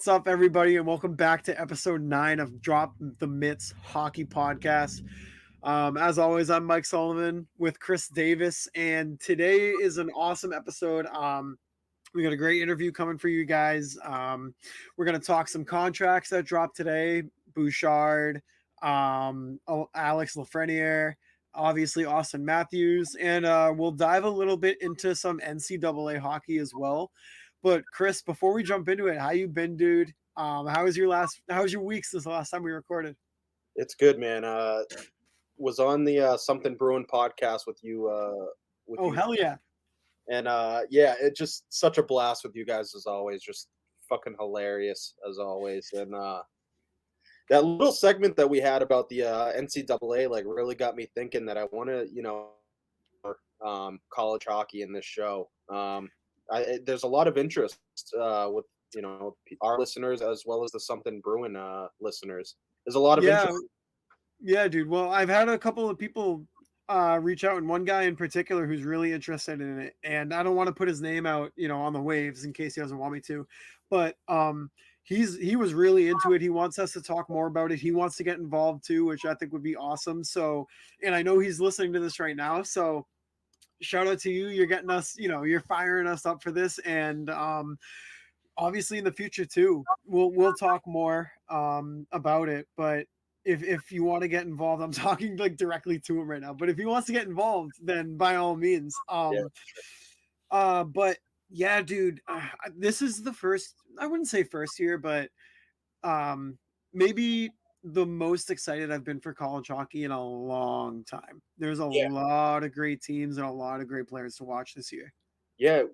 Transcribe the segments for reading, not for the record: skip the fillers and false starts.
What's up, everybody, and welcome back to episode 9 of Drop the Mitts Hockey Podcast. As always, I'm Mike Sullivan with Chris Davis, and today is an awesome episode. We got a great interview coming for you guys. We're going to talk some contracts that dropped today. Bouchard, Alex Lafreniere, obviously Auston Matthews, and we'll dive a little bit into some NCAA hockey as well. But Chris, before we jump into it, how you been, dude? How was your week since the last time we recorded? It's good, man. Was on the Something Bruin podcast with you, Oh, hell yeah. and yeah, it's just such a blast with you guys as always. Just fucking hilarious as always, and that little segment that we had about the NCAA like really got me thinking that I want to, college hockey in this show. There's a lot of interest with our listeners as well as the Something Bruin listeners. There's a lot of Yeah, interest. yeah, dude. Well, I've had a couple of people reach out, and one guy in particular who's really interested in it. And I don't want to put his name out, on the waves in case he doesn't want me to. But he was really into it. He wants us to talk more about it. He wants to get involved too, which I think would be awesome. So, and I know he's listening to this right now. So shout out to you. You're getting us, you're firing us up for this. And obviously in the future too, we'll talk more about it. But if you want to get involved, I'm talking like directly to him right now. But if he wants to get involved, then by all means. Yeah. But yeah, dude, this is the first. I wouldn't say first year, but maybe the most excited I've been for college hockey in a long time. There's a Yeah. lot of great teams and a lot of great players to watch this year. Yeah,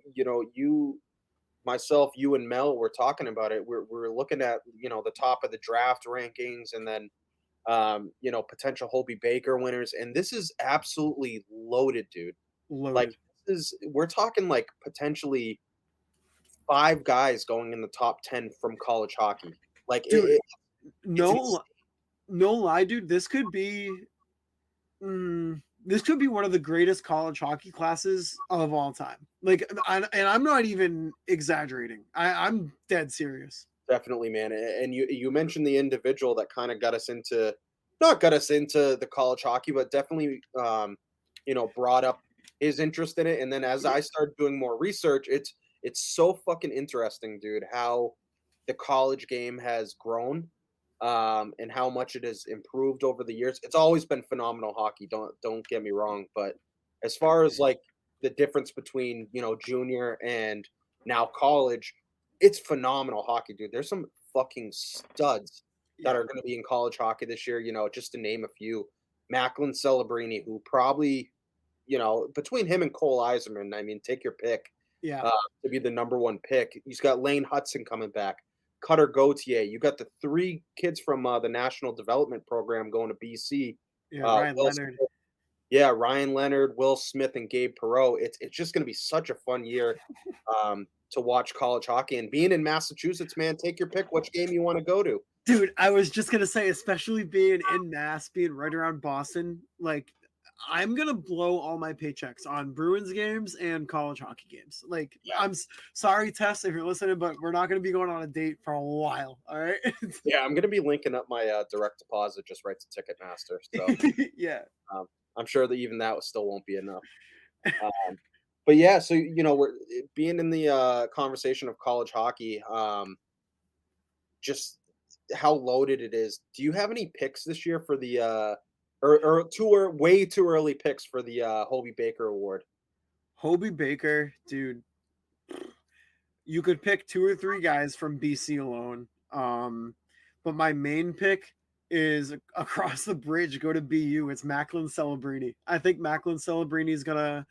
myself, you and Mel were talking about it. We're looking at, the top of the draft rankings and then potential Hobey Baker winners. And this is absolutely loaded, dude. Like Loaded. we're talking like potentially 5 guys going in the top 10 from college hockey. Like Dude, it's insane. no lie, dude. This could be one of the greatest college hockey classes of all time. Like, and I'm not even exaggerating. I'm dead serious. Definitely, man. And you mentioned the individual that kind of got us into, not got us into the college hockey, but definitely brought up his interest in it. And then as I started doing more research, it's so fucking interesting, dude, how the college game has grown, and how much it has improved over the years. It's always been phenomenal hockey, don't get me wrong, but as far as like the difference between, junior and now college, it's phenomenal hockey, dude. There's some fucking studs that are going to be in college hockey this year, just to name a few. Macklin Celebrini, who probably, between him and Cole Eiserman, I mean, take your pick, Yeah. to be the number one pick. He's got Lane Hutson coming back, Cutter Gauthier. You got the 3 kids from the National Development Program going to BC. Yeah. Ryan Will Leonard. Smith, yeah, Ryan Leonard, Will Smith, and Gabe Perreault. It's just going to be such a fun year to watch college hockey. And being in Massachusetts, man, take your pick which game you want to go to. Dude, I was just gonna say, especially being in Mass, being right around Boston, like I'm gonna blow all my paychecks on Bruins games and college hockey games. Like, Yeah. I'm sorry, Tess, if you're listening, but we're not gonna be going on a date for a while. All right. Yeah, I'm going to be linking up my direct deposit just right to Ticketmaster. So Yeah. I'm sure that even that still won't be enough. But yeah, so we're being in the conversation of college hockey. Just how loaded it is. Do you have any picks this year for the way too early picks for the Hobey Baker Award? Hobey Baker, dude. You could pick 2 or 3 guys from BC alone. But my main pick is across the bridge. Go to BU. It's Macklin Celebrini. I think Macklin Celebrini is gonna,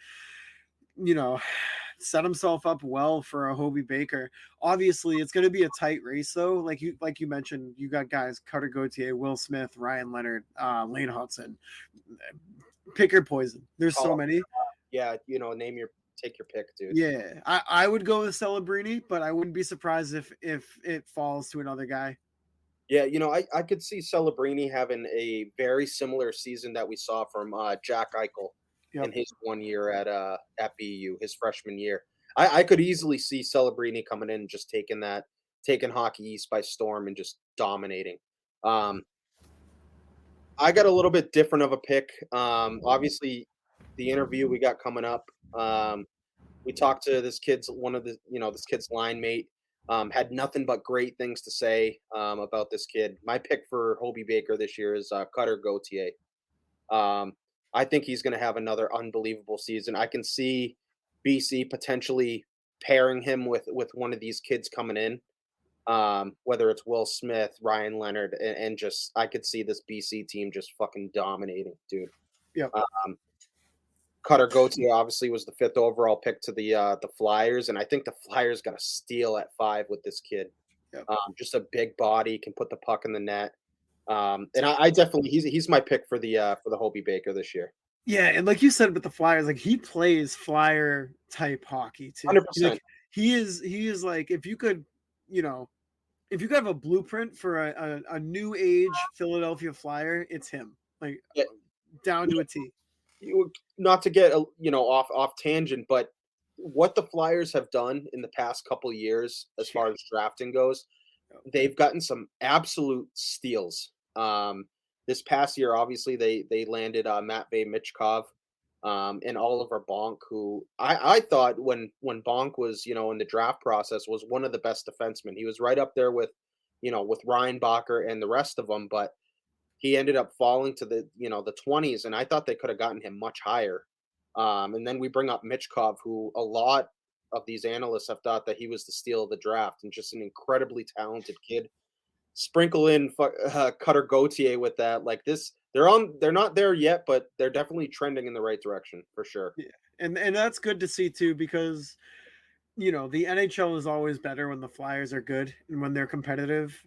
set himself up well for a Hobey Baker. Obviously, it's going to be a tight race though. Like you mentioned, you got guys Cutter Gauthier, Will Smith, Ryan Leonard, Lane Hutson. Pick your poison. There's so many. Yeah, take your pick, dude. Yeah, I would go with Celebrini, but I wouldn't be surprised if it falls to another guy. Yeah, I could see Celebrini having a very similar season that we saw from Jack Eichel in his 1 year at BU, his freshman year. I could easily see Celebrini coming in and just taking that taking Hockey East by storm and just dominating. Um, I got a little bit different of a pick. Obviously, the interview we got coming up. We talked to this kid's this kid's line mate. Had nothing but great things to say about this kid. My pick for Hobey Baker this year is Cutter Gauthier. Um, I think he's going to have another unbelievable season. I can see BC potentially pairing him with one of these kids coming in, whether it's Will Smith, Ryan Leonard, and just I could see this BC team just fucking dominating, dude. Yep. Cutter Gauthier obviously was the 5th overall pick to the Flyers, and I think the Flyers got a steal at 5 with this kid. Yep. Just a big body, can put the puck in the net. And I definitely he's my pick for the Hobey Baker this year. Yeah, and like you said with the Flyers, like he plays Flyer type hockey too. 100%. Like, he is like if you could, if you could have a blueprint for a new age Philadelphia Flyer, it's him. Like Yeah. down to a T. Not to get off tangent, but what the Flyers have done in the past couple years as far as drafting goes, they've gotten some absolute steals. This past year, obviously, they landed Matvey Michkov and Oliver Bonk, who I thought when Bonk was in the draft process was one of the best defensemen. He was right up there with Ryan Bacher and the rest of them, but he ended up falling to the 20s, and I thought they could have gotten him much higher. And then we bring up Michkov, who a lot of these analysts have thought that he was the steal of the draft, and just an incredibly talented kid. Sprinkle in Cutter Gauthier with that, like this. They're not there yet, but they're definitely trending in the right direction for sure. Yeah, and that's good to see too because the NHL is always better when the Flyers are good and when they're competitive.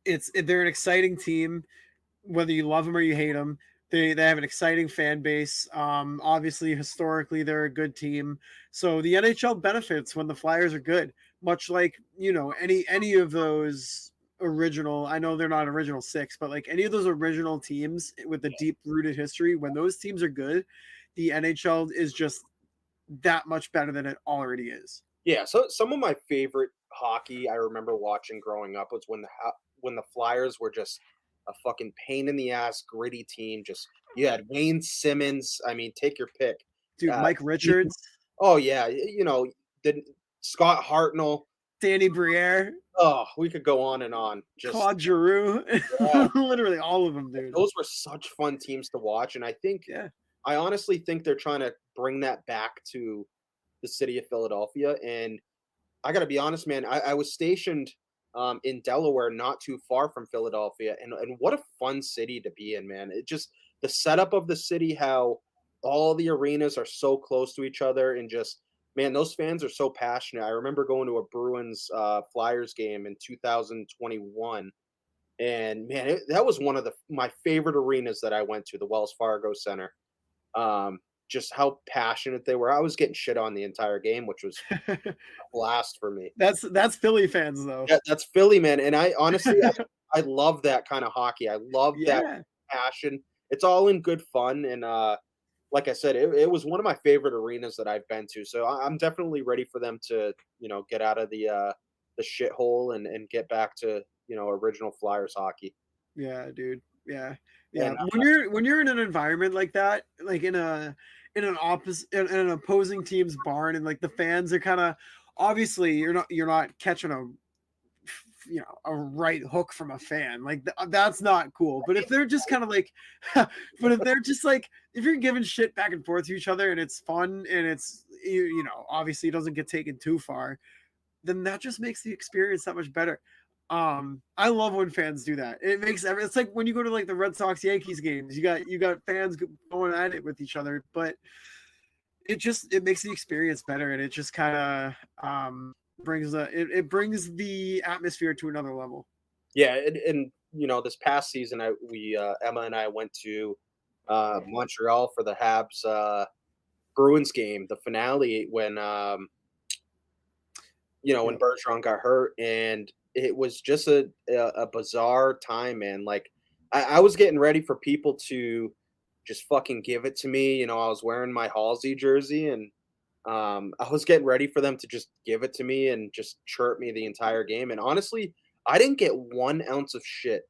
They're an exciting team, whether you love them or you hate them. They have an exciting fan base. Obviously, historically, they're a good team. So the NHL benefits when the Flyers are good, much like any of those original. I know they're not original 6, but like any of those original teams with a deep rooted history, when those teams are good, the NHL is just that much better than it already is. Yeah, so some of my favorite hockey I remember watching growing up was when the Flyers were just a fucking pain in the ass, gritty team. Just you had Wayne Simmons. I mean, take your pick, Dude. Mike Richards. Oh yeah, did Scott Hartnell, Danny Briere. Oh, we could go on and on. Just Claude Giroux. Yeah. Literally all of them, dude. Those were such fun teams to watch, and I honestly think they're trying to bring that back to the city of Philadelphia. And I got to be honest, man, I was stationed in Delaware, not too far from Philadelphia, and what a fun city to be in, man. It just the setup of the city, how all the arenas are so close to each other, and just man, those fans are so passionate. I remember going to a Bruins Flyers game in 2021, and man, that was one of my favorite arenas that I went to, the Wells Fargo Center. Just how passionate they were. I was getting shit on the entire game, which was a blast for me. That's Philly fans, though. Yeah, that's Philly, man. And I honestly, I love that kind of hockey. I love that passion. It's all in good fun, and like I said, it was one of my favorite arenas that I've been to. So I'm definitely ready for them to, get out of the shithole and get back to, original Flyers hockey. Yeah, dude. Yeah. Yeah. And, when you're in an environment like that, like in an opposing team's barn, and like the fans are kind of obviously you're not catching a right hook from a fan, like that's not cool. But if they're just kind of like but if they're just like if you're giving shit back and forth to each other and it's fun and it's obviously it doesn't get taken too far, then that just makes the experience that much better. I love when fans do that. It makes it's like when you go to like the Red Sox Yankees games, you got fans going at it with each other, but it makes the experience better, and it just kind of brings the atmosphere to another level. Yeah, and this past season, Emma and I went to Montreal for the Habs Bruins game, the finale when when Bergeron got hurt, and it was just a bizarre time, man. Like I was getting ready for people to just fucking give it to me. I was wearing my Halsey jersey, and I was getting ready for them to just give it to me and just chirp me the entire game. And honestly, I didn't get 1 ounce of shit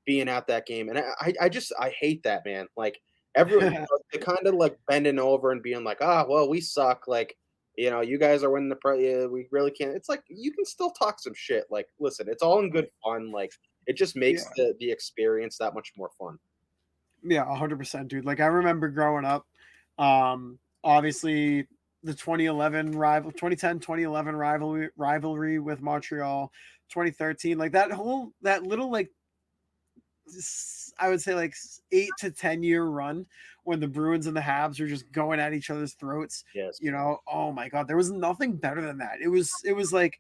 being at that game. And I hate that, man. Like everyone, they kind of like bending over and being like, ah, well, we suck. Like, you guys are winning yeah, we really can't. It's like you can still talk some shit. Like, listen, it's all in good fun. Like, it just makes Yeah. the experience that much more fun. Yeah, 100%, dude. Like I remember growing up, obviously the 2010, 2011 rivalry with Montreal, 2013, like that little like I would say like 8 to 10 year run when the Bruins and the Habs were just going at each other's throats. Yes. Oh my God, there was nothing better than that. It was like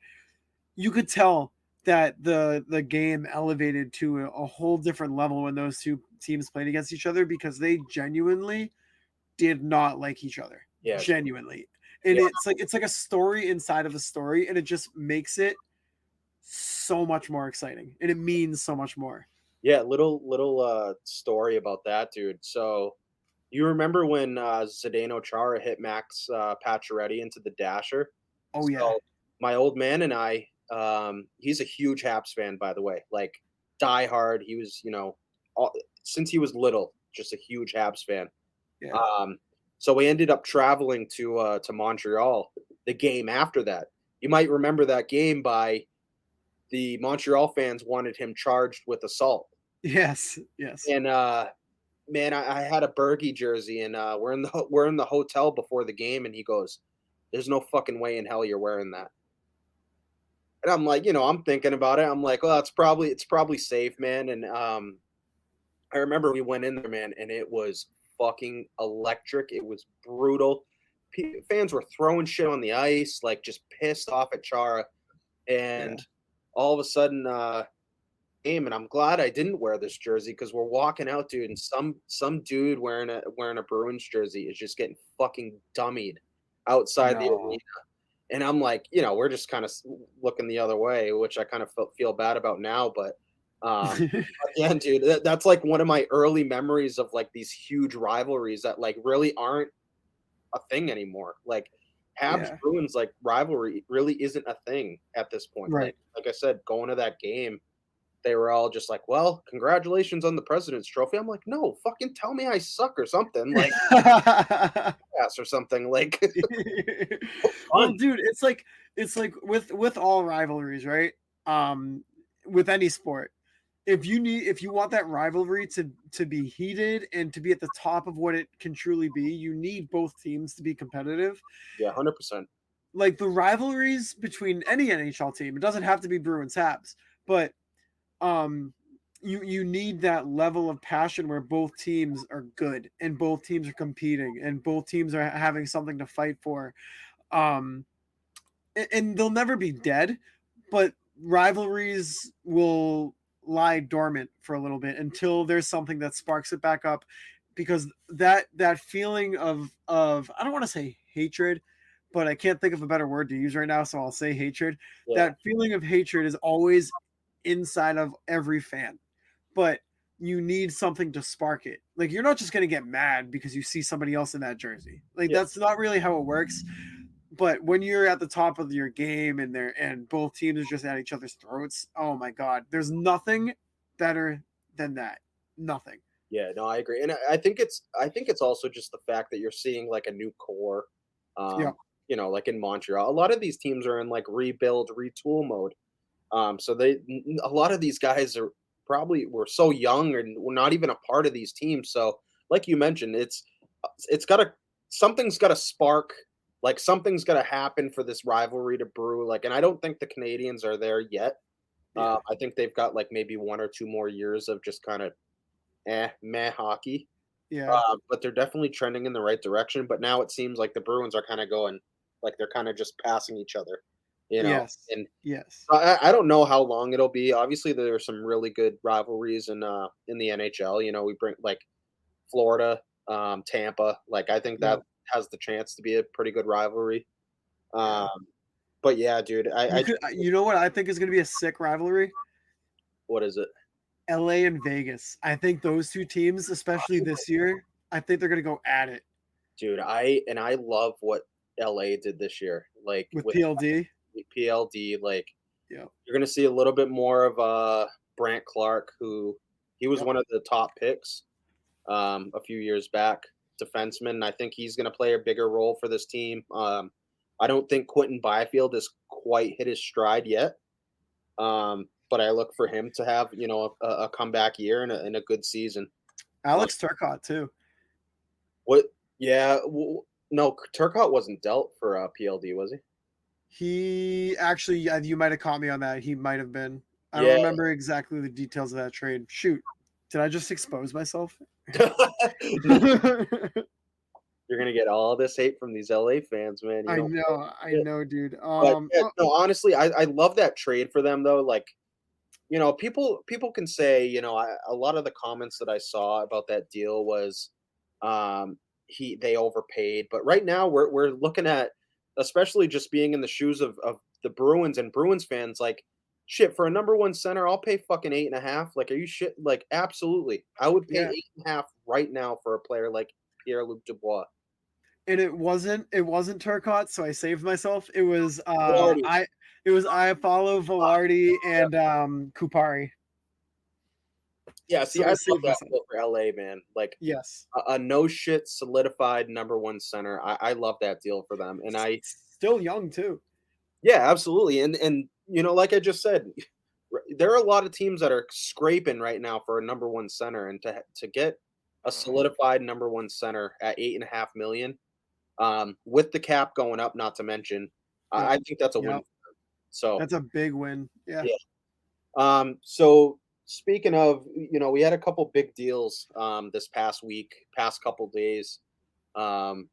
you could tell that the game elevated to a whole different level when those two teams played against each other because they genuinely did not like each other. Yeah. Genuinely. And Yeah. it's like a story inside of a story, and it just makes it so much more exciting. And it means so much more. Yeah. Little story about that, dude. So you remember when Zdeno Chara hit Max Pacioretty into the dasher? Oh yeah. So my old man and I, he's a huge Habs fan, by the way, like die hard. He was, all, since he was little, just a huge Habs fan. Yeah. Um, so we ended up traveling to Montreal. The game after that, you might remember that game by the Montreal fans wanted him charged with assault. Yes. Yes. And man, I had a Bergie jersey, and we're in the hotel before the game, and he goes, "There's no fucking way in hell you're wearing that." And I'm like, I'm thinking about it. I'm like, well, it's probably safe, man. And I remember we went in there, man, and it was fucking electric. It was brutal. Fans were throwing shit on the ice, like just pissed off at Chara. Yeah. And all of a sudden, game, and I'm glad I didn't wear this jersey because we're walking out, dude, and some dude wearing a Bruins jersey is just getting fucking dummied outside the No. arena. And I'm like, we're just kind of looking the other way, which I kind of feel bad about now. But again, dude, that's like one of my early memories of like these huge rivalries that like really aren't a thing anymore. Like Habs Yeah. Bruins like rivalry really isn't a thing at this point. Right. Like I said, going to that game, they were all just like, "Well, congratulations on the President's Trophy." I'm like, "No, fucking tell me I suck or something, like yes or something." Like, Well, fun. dude, it's like with all rivalries, right? Um, with any sport, if you want that rivalry to be heated and to be at the top of what it can truly be, you need both teams to be competitive. Yeah, 100%. Like the rivalries between any NHL team, it doesn't have to be Bruins Habs, but um you need that level of passion where both teams are good and both teams are competing and both teams are having something to fight for. um and they'll never be dead, but rivalries will lie dormant for a little bit until there's something that sparks it back up, because that feeling of I don't want to say hatred, but I can't think of a better word to use right now, so I'll say hatred. Yeah, That feeling of hatred is always inside of every fan, but you need something to spark it. Like you're not just going to get mad because you see somebody else in that jersey. Like yeah, that's not really how it works. But when you're at the top of your game and both teams are just at each other's throats, oh my god, there's nothing better than that. Nothing. yeah. No, I agree, and I think it's also just the fact that you're seeing like a new core. Yeah. Um, like in Montreal, a lot of these teams are in like rebuild, retool mode. So a lot of these guys are probably were so young and were not even a part of these teams. So, like you mentioned, it's got to something's got to spark, like something's got to happen for this rivalry to brew. Like, and I don't think the Canadians are there yet. Yeah. I think they've got like maybe 1 or 2 more years of just kind of meh hockey. Yeah. But they're definitely trending in the right direction. But now it seems like the Bruins are kind of going, like they're kind of just passing each other, Yes. and Yes. I don't know how long it'll be. Obviously, there are some really good rivalries in the NHL. We bring like Florida, Tampa. Like I think Yeah. that has the chance to be a pretty good rivalry. Yeah. Um, but yeah, dude, You I could just you know what I think is going to be a sick rivalry? what is it? LA and Vegas. I think those two teams, especially this year, I think they're going to go at it. Dude, I love what LA did this year, like with with PLD. PLD. Like Yep. you're going to see a little bit more of Brant Clark, who he was Yep. one of the top picks a few years back, defenseman. I think he's going to play a bigger role for this team. I don't think Quentin Byfield has quite hit his stride yet, but I look for him to have a comeback year and a good season. Alex Turcotte too. What? Yeah. No, Turcotte wasn't dealt for PLD, was he? He actually, you might have caught me on that. He might have been. I don't Yeah. remember exactly the details of that trade. Shoot, did I just expose myself? You're gonna get all this hate from these LA fans, man. You I know, dude. But yeah, no, honestly, I love that trade for them though. Like, people can say, a lot of the comments that I saw about that deal was, they overpaid. But right now we're looking at, especially just being in the shoes of the Bruins and Bruins fans, like, shit, for a number one center, I'll pay fucking 8.5. Like, are you shit? Like, absolutely, I would pay Yeah. 8.5 right now for a player like Pierre-Luc Dubois. And it wasn't Turcotte, so I saved myself. It was Velarde. I follow Velarde and Kupari. Yeah, see, So I I love saved that myself. deal for LA, man. Like Yes. a no shit solidified number one center. I love that deal for them, and Still young too. yeah, absolutely. And like I just said, there are a lot of teams that are scraping right now for a number one center, and to get a solidified number one center at 8.5 million, with the cap going up, not to mention, Yep. I think that's a win. Yep. So That's a big win. Yeah. yeah. So speaking of, we had a couple big deals this past week, past couple days, for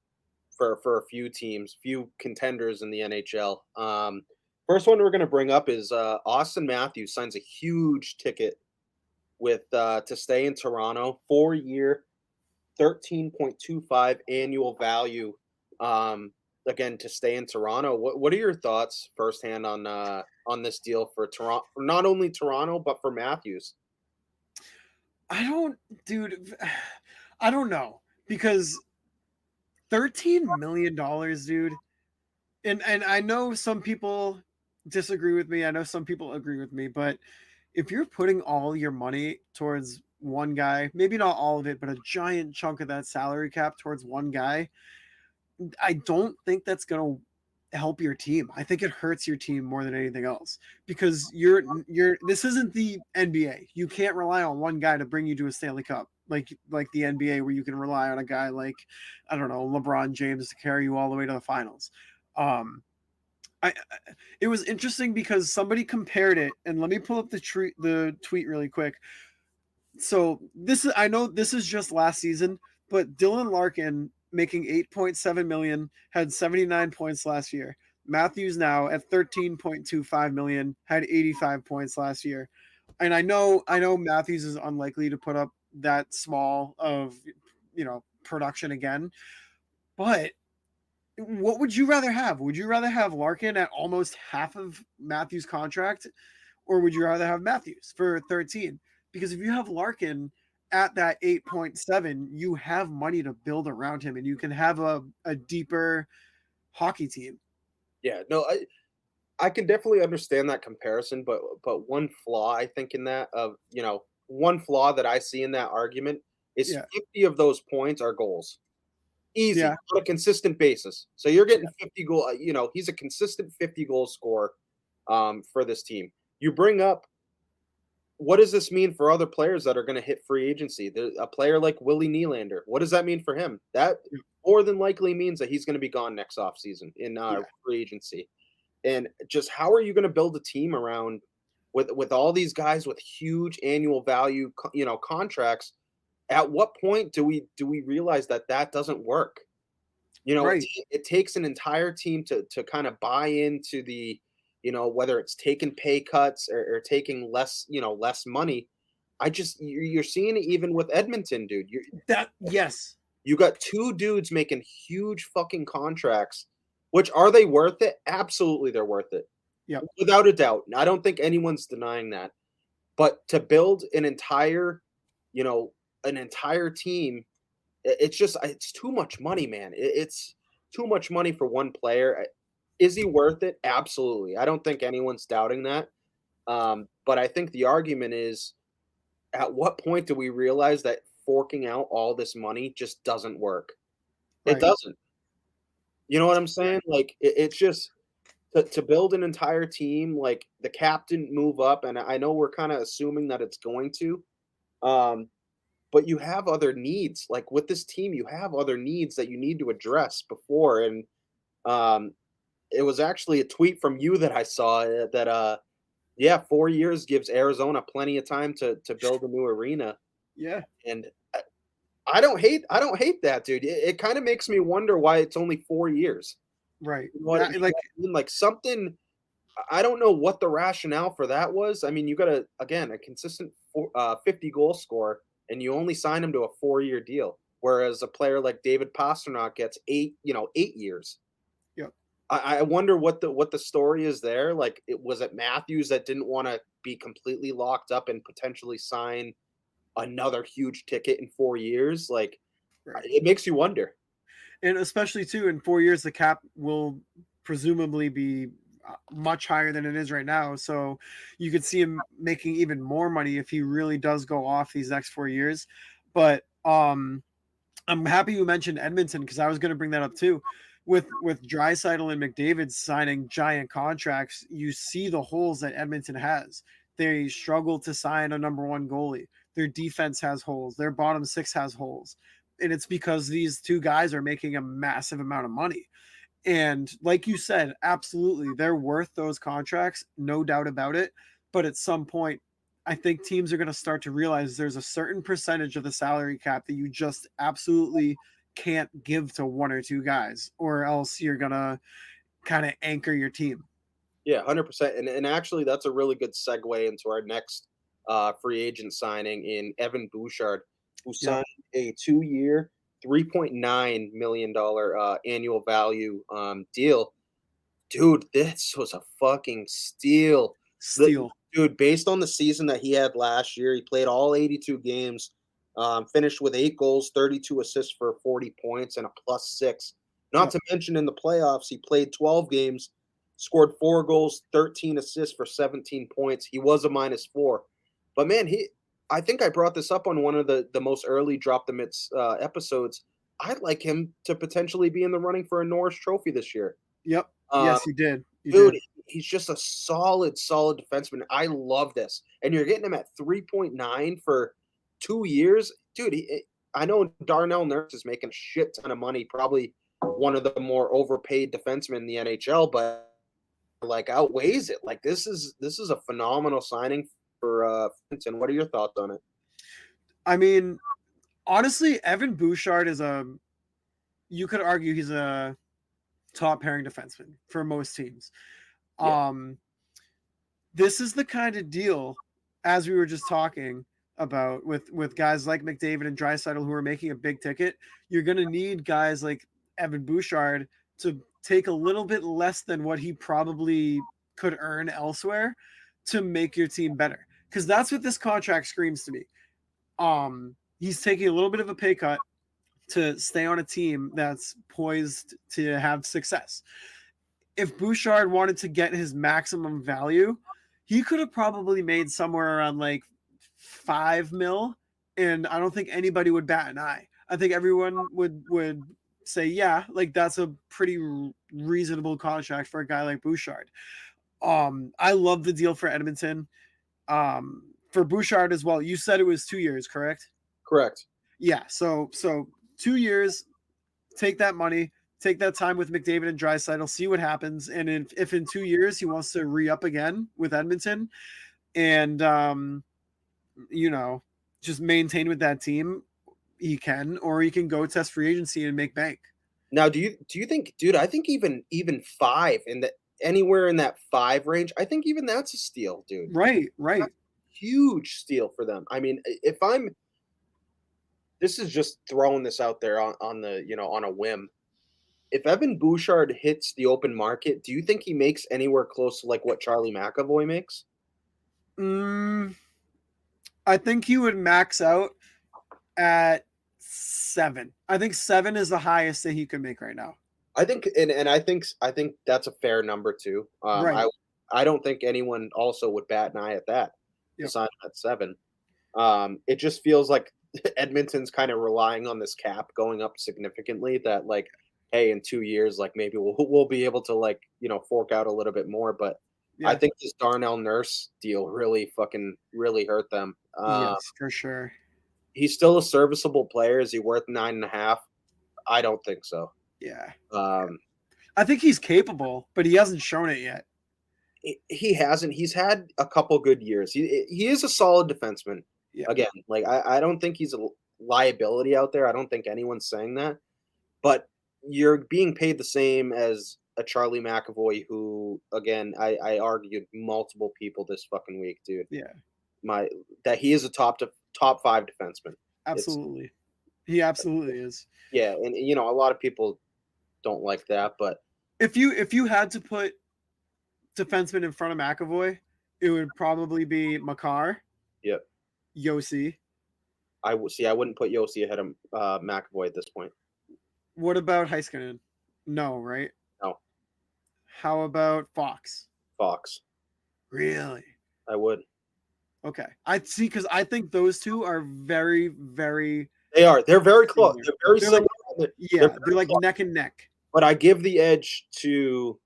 a few teams, few contenders in the NHL. First one we're going to bring up is Auston Matthews signs a huge ticket with to stay in Toronto, 4-year, 13.25 annual value. Again, to stay in Toronto. What are your thoughts firsthand on this deal for Toronto? For not only Toronto, but for Matthews. Dude, I don't know, because $13 million, dude. And I know some people disagree with me. I know some people agree with me, but if you're putting all your money towards one guy, maybe not all of it, but a giant chunk of that salary cap towards one guy, I don't think that's going to help your team. I think it hurts your team more than anything else, because this isn't the NBA. You can't rely on one guy to bring you to a Stanley Cup like the NBA, where you can rely on a guy like, I don't know, LeBron James to carry you all the way to the finals. It was interesting because somebody compared it, and let me pull up the tweet really quick. So I know this is just last season, but Dylan Larkin, making 8.7 million, had 79 points last year. Matthews now at 13.25 million had 85 points last year. And I know Matthews is unlikely to put up that small of, production again, but what would you rather have? Would you rather have Larkin at almost half of Matthews' contract, or would you rather have Matthews for 13? Because if you have Larkin at that 8.7, you have money to build around him, and you can have a deeper hockey team. Yeah, no, I can definitely understand that comparison, but one flaw I think in that one flaw that I see in that argument is Yeah. 50 of those points are goals. Easy, Yeah. on a consistent basis. So you're getting 50 goal. He's a consistent 50 goal scorer for this team. You bring up, what does this mean for other players that are going to hit free agency? A player like Willie Nylander, what does that mean for him? That more than likely means that he's going to be gone next offseason in free agency. And just how are you going to build a team around with all these guys with huge annual value, contracts? At what point do we realize that doesn't work? Right. It takes an entire team to kind of buy into the, whether it's taking pay cuts or taking less, less money. You're seeing it even with Edmonton, dude. Yes. You got two dudes making huge fucking contracts, which, are they worth it? Absolutely, they're worth it. Yep. Without a doubt. I don't think anyone's denying that. But to build an entire team, it's too much money, man. It's too much money for one player. Is he worth it? Absolutely. I don't think anyone's doubting that. But I think the argument is, at what point do we realize that forking out all this money just doesn't work? It Right. doesn't. You know what I'm Right. saying? Like it's just to build an entire team, like the captain move up, and I know we're kind of assuming that it's going to. Um, but you have other needs. Like with this team, you have other needs that you need to address before. And um, it was actually a tweet from you that I saw that yeah, 4 years gives Arizona plenty of time to build a new arena. Yeah. And I don't hate that, dude. It kind of makes me wonder why it's only 4 years. Right. You That know like what I mean? Like something I don't know what the rationale for that was. I mean, you got a consistent 50 goal scorer, and you only sign him to a 4 year deal, whereas a player like David Pastrnak gets 8 years. yep. I wonder what the story is there. Like, was it Matthews that didn't want to be completely locked up and potentially sign another huge ticket in 4 years? Like, Right. it makes you wonder. And especially too in 4 years, the cap will presumably be much higher than it is right now. So you could see him making even more money if he really does go off these next 4 years. But I'm happy you mentioned Edmonton because I was going to bring that up too. With Draisaitl and McDavid signing giant contracts, you see the holes that Edmonton has. They struggle to sign a number one goalie. Their defense has holes. Their bottom six has holes, and it's because these two guys are making a massive amount of money. And like you said, absolutely, they're worth those contracts, no doubt about it. But at some point, I think teams are going to start to realize there's a certain percentage of the salary cap that you just absolutely can't give to one or two guys, or else you're going to kind of anchor your team. Yeah, 100%. And actually, that's a really good segue into our next free agent signing in Evan Bouchard, who Yep. signed a 2 year, $3.9 million annual value deal. Dude, this was a fucking steal. The, Steal. dude, based on the season that he had last year, he played all 82 games, finished with 8 goals, 32 assists for 40 points, and a +6. Not Yep. to mention in the playoffs, he played 12 games, scored 4 goals, 13 assists for 17 points. He was a -4. But man, I think I brought this up on one of the most early Drop the Mitts episodes. I'd like him to potentially be in the running for a Norris Trophy this year. Yep. Um, Yes, you did. You Dude, did. he's just a solid defenseman. I love this. And you're getting him at 3.9 for 2 years. Dude, I know Darnell Nurse is making a shit ton of money, probably one of the more overpaid defensemen in the NHL, but like outweighs it. Like this is a phenomenal signing for Fenton. What are your thoughts on it? I mean, honestly, Evan Bouchard is you could argue he's a top pairing defenseman for most teams. Yeah. Um, this is the kind of deal, as we were just talking about with guys like McDavid and Draisaitl who are making a big ticket. You're going to need guys like Evan Bouchard to take a little bit less than what he probably could earn elsewhere to make your team better. Because that's what this contract screams to me. He's taking a little bit of a pay cut to stay on a team that's poised to have success. If Bouchard wanted to get his maximum value, he could have probably made somewhere around like 5 mil, and I don't think anybody would bat an eye. I think everyone would say, yeah, like that's a pretty reasonable contract for a guy like Bouchard. I love the deal for Edmonton. For Bouchard as well. You said it was 2 years, correct? Correct. Yeah. So 2 years, take that money, take that time with McDavid and Draisaitl, see what happens, and if in 2 years he wants to re-up again with Edmonton, and you know, just maintain with that team, he can, or he can go test free agency and make bank. Now, do you think, dude? I think even five in the anywhere in that 5 range. I think even that's a steal, dude. Right, right. That's a huge steal for them. I mean, if I'm this is just throwing this out there on the on a whim. If Evan Bouchard hits the open market, do you think he makes anywhere close to like what Charlie McAvoy makes? Mm, I think he would max out at 7. I think 7 is the highest that he could make right now. I think, and I think that's a fair number too. Right. I don't think anyone also would bat an eye at that to Yep. sign him at 7. It just feels like Edmonton's kind of relying on this cap going up significantly. That like, hey, in 2 years, like maybe we'll be able to like fork out a little bit more. But I Yeah. think this Darnell Nurse deal really hurt them. Yes, for sure. He's still a serviceable player. Is he worth 9.5? I don't think so. Yeah. Um, I think he's capable, but he hasn't shown it yet. he hasn't. He's had a couple good years. He is a solid defenseman. Yeah. Again, like I don't think he's a liability out there. I don't think anyone's saying that. But you're being paid the same as a Charlie McAvoy, who again I argued multiple people this fucking week, dude. Yeah. My that he is a top 5 defenseman. It's Absolutely. He absolutely is. yeah, and a lot of people don't like that, but If you had to put defenseman in front of McAvoy, it would probably be Makar, yeah, Yossi. I would see. I wouldn't put Yossi ahead of McAvoy at this point. What about Heiskanen? No, right? No, How about Fox? Fox. Really? I would. Okay. I see because I think those two are very, very They are. They're very close. similar. They're very They're like, similar. yeah, very they're like close. neck and neck. But I give the edge to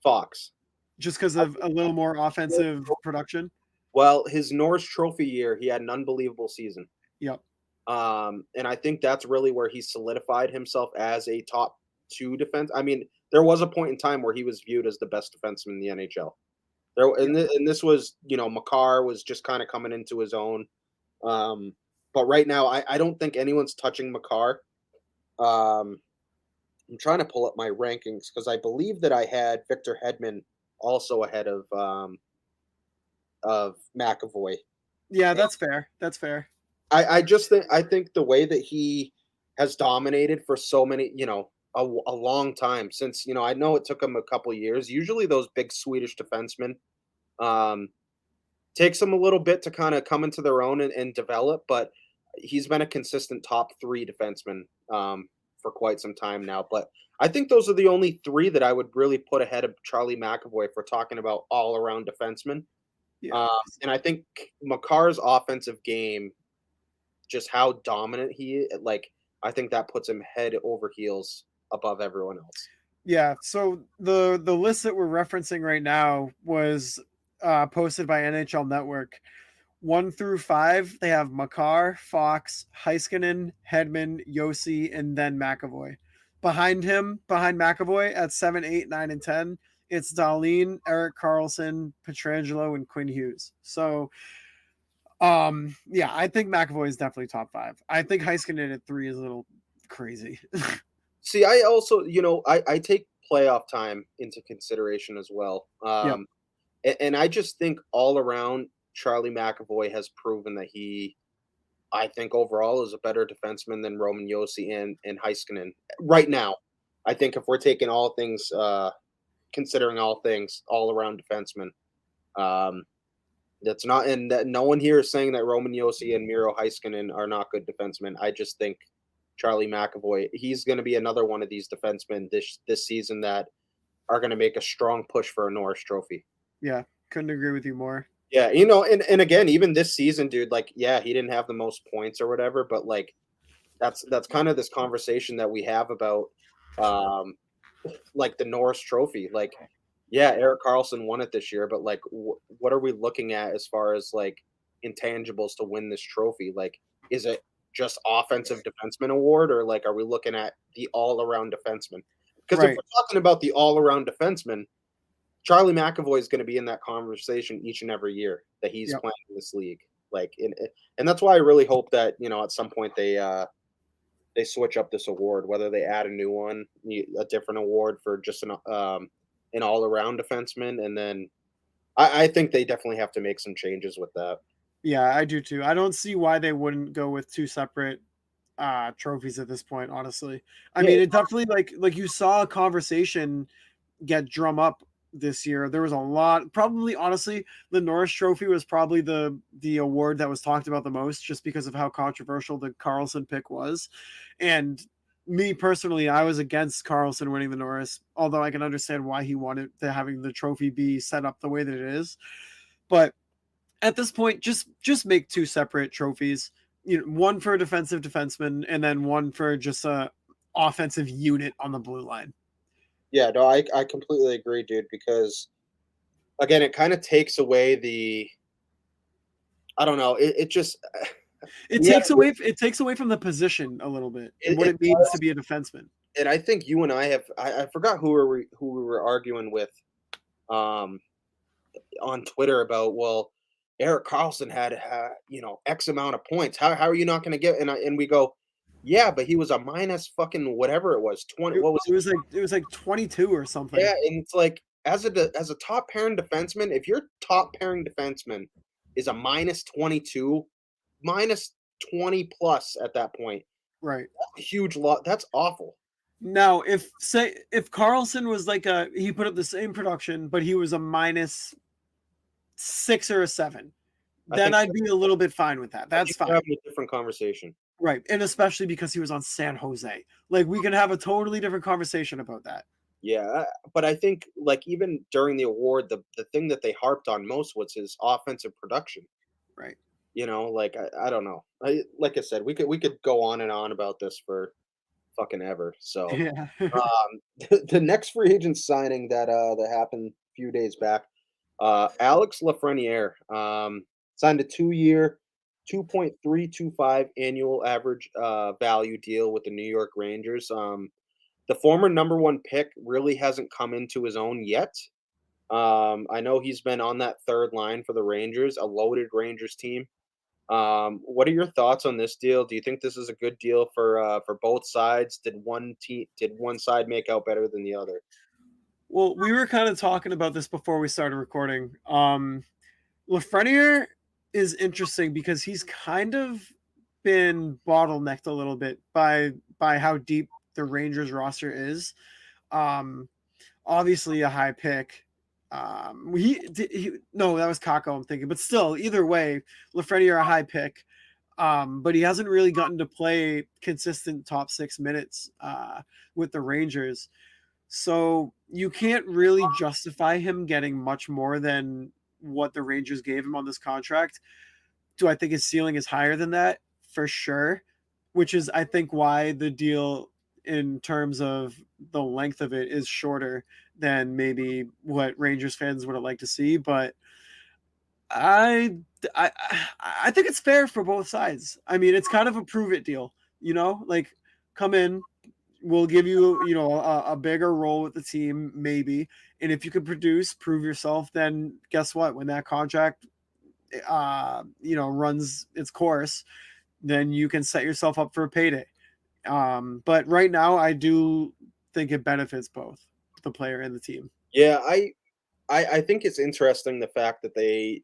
Fox. Just because of a little more offensive production. Well, his Norris Trophy year, he had an unbelievable season. Yep. And I think that's really where he solidified himself as a top 2 defense. I mean, there was a point in time where he was viewed as the best defenseman in the NHL. And this was, Makar was just kind of coming into his own. But right now, I don't think anyone's touching Makar. I'm trying to pull up my rankings because I believe that I had Victor Hedman also ahead of McAvoy. Yeah, that's fair. That's fair. I think the way that he has dominated for so many, a long time since, I know it took him a couple years. Usually those big Swedish defensemen takes them a little bit to kind of come into their own and develop, but he's been a consistent top 3 defenseman for quite some time now. But I think those are the only 3 that I would really put ahead of Charlie McAvoy if we're talking about all around defensemen. Yeah. And I think Makar's offensive game, just how dominant he is, like I think that puts him head over heels above everyone else. Yeah. So the list that we're referencing right now was posted by NHL Network. 1 through 5, they have Makar, Fox, Heiskanen, Hedman, Yossi, and then McAvoy. Behind McAvoy at 7, 8, 9, and 10, it's Dahlin, Erik Karlsson, Pietrangelo, and Quinn Hughes. So, yeah, I think McAvoy is definitely top 5. I think Heiskanen at 3 is a little crazy. See, I also, I take playoff time into consideration as well. Yep. And I just think all around, Charlie McAvoy has proven that I think overall is a better defenseman than Roman Josi and Heiskanen right now. I think if we're taking all things, considering all things, all around defenseman, that's not, and that no one here is saying that Roman Josi and Miro Heiskanen are not good defensemen. I just think Charlie McAvoy, he's going to be another one of these defensemen this season that are going to make a strong push for a Norris Trophy. Yeah, couldn't agree with you more. Yeah, and again, even this season, dude, like, yeah, he didn't have the most points or whatever, but like, that's kind of this conversation that we have about, like the Norris Trophy. Like, yeah, Erik Karlsson won it this year, but like, what are we looking at as far as like intangibles to win this trophy? Like, is it just offensive defenseman award, or like, are we looking at the all around defenseman? Because if we're talking about the all around defenseman, Charlie McAvoy is going to be in that conversation each and every year that he's playing in this league. Like, and that's why I really hope that, at some point they switch up this award, whether they add a new one, a different award for just an all around defenseman. And then I think they definitely have to make some changes with that. Yeah, I do too. I don't see why they wouldn't go with 2 separate trophies at this point, honestly. I mean, it definitely like you saw a conversation get drum up this year. There was a lot, probably honestly, the Norris Trophy was probably the award that was talked about the most just because of how controversial the Karlsson pick was. And me personally, I was against Carlson winning the Norris, although I can understand why he wanted to having the trophy be set up the way that it is. But at this point, just make two separate trophies. One for a defensive defenseman, and then one for just a offensive unit on the blue line. Yeah, no, I completely agree, dude, because again, it kind of takes away the I don't know, it just It yeah, takes away from the position a little bit and what it it means to be a defenseman. and I think you and I have I forgot who we were arguing with um on Twitter about, well, Eric Carlson had X amount of points. How are you not going to get? And we go, yeah, but he was a minus fucking whatever it was 20. It, What was it was like it was like 22 or something. Yeah, and it's like as a top pairing defenseman, if your top pairing defenseman is a minus 22, minus 20 plus at that point, Right. that's a huge lot. That's awful. Now, if Carlson was like he put up the same production, but he was a minus 6 or a 7, I then think I'd be a little bit fine with that. I That's think we're fine. having a different conversation. Right. And especially because he was on San Jose. Like we can have a totally different conversation about that. Yeah, but I think like even during the award, the thing that they harped on most was his offensive production. Right. Like I don't know. Like I said, we could go on and on about this for fucking ever. So Yeah. the next free agent signing that happened a few days back, Alex Lafreniere signed a 2-year, 2.325 annual average value deal with the New York Rangers. The former number one pick really hasn't come into his own yet. I know he's been on that third line for the Rangers, a loaded Rangers team. What are your thoughts on this deal? Do you think this is a good deal for both sides? Did one side make out better than the other? Well, we were kind of talking about this before we started recording. Lafreniere is interesting because he's kind of been bottlenecked a little bit by how deep the Rangers roster is. Um, Obviously a high pick. No, that was Kako, I'm thinking, but still, either way, Lafreniere a high pick. But he hasn't really gotten to play consistent top 6 minutes with the Rangers. So you can't really justify him getting much more than what the Rangers gave him on this contract. Do I think his ceiling is higher than that? For sure. Which is, I think, why the deal in terms of the length of it is shorter than maybe what Rangers fans would have liked to see. But I, I, I think it's fair for both sides. I mean, it's kind of a prove it deal, like come in, we'll give you, a bigger role with the team, maybe. And if you can produce, prove yourself, then guess what? When that contract, runs its course, then you can set yourself up for a payday. But right now, I do think it benefits both the player and the team. Yeah, I think it's interesting the fact that the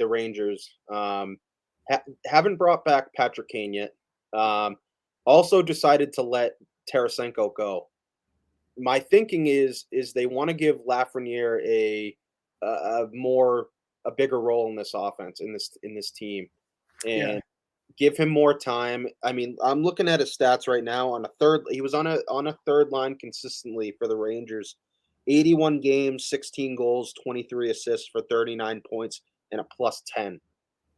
Rangers haven't brought back Patrick Kane yet. Also decided to let Tarasenko go. My thinking is they want to give Lafreniere a bigger role in this offense in this team, Yeah. and give him more time. I mean, I'm looking at his stats right now. He was on a third line consistently for the Rangers. 81 games, 16 goals, 23 assists for 39 points and a plus 10.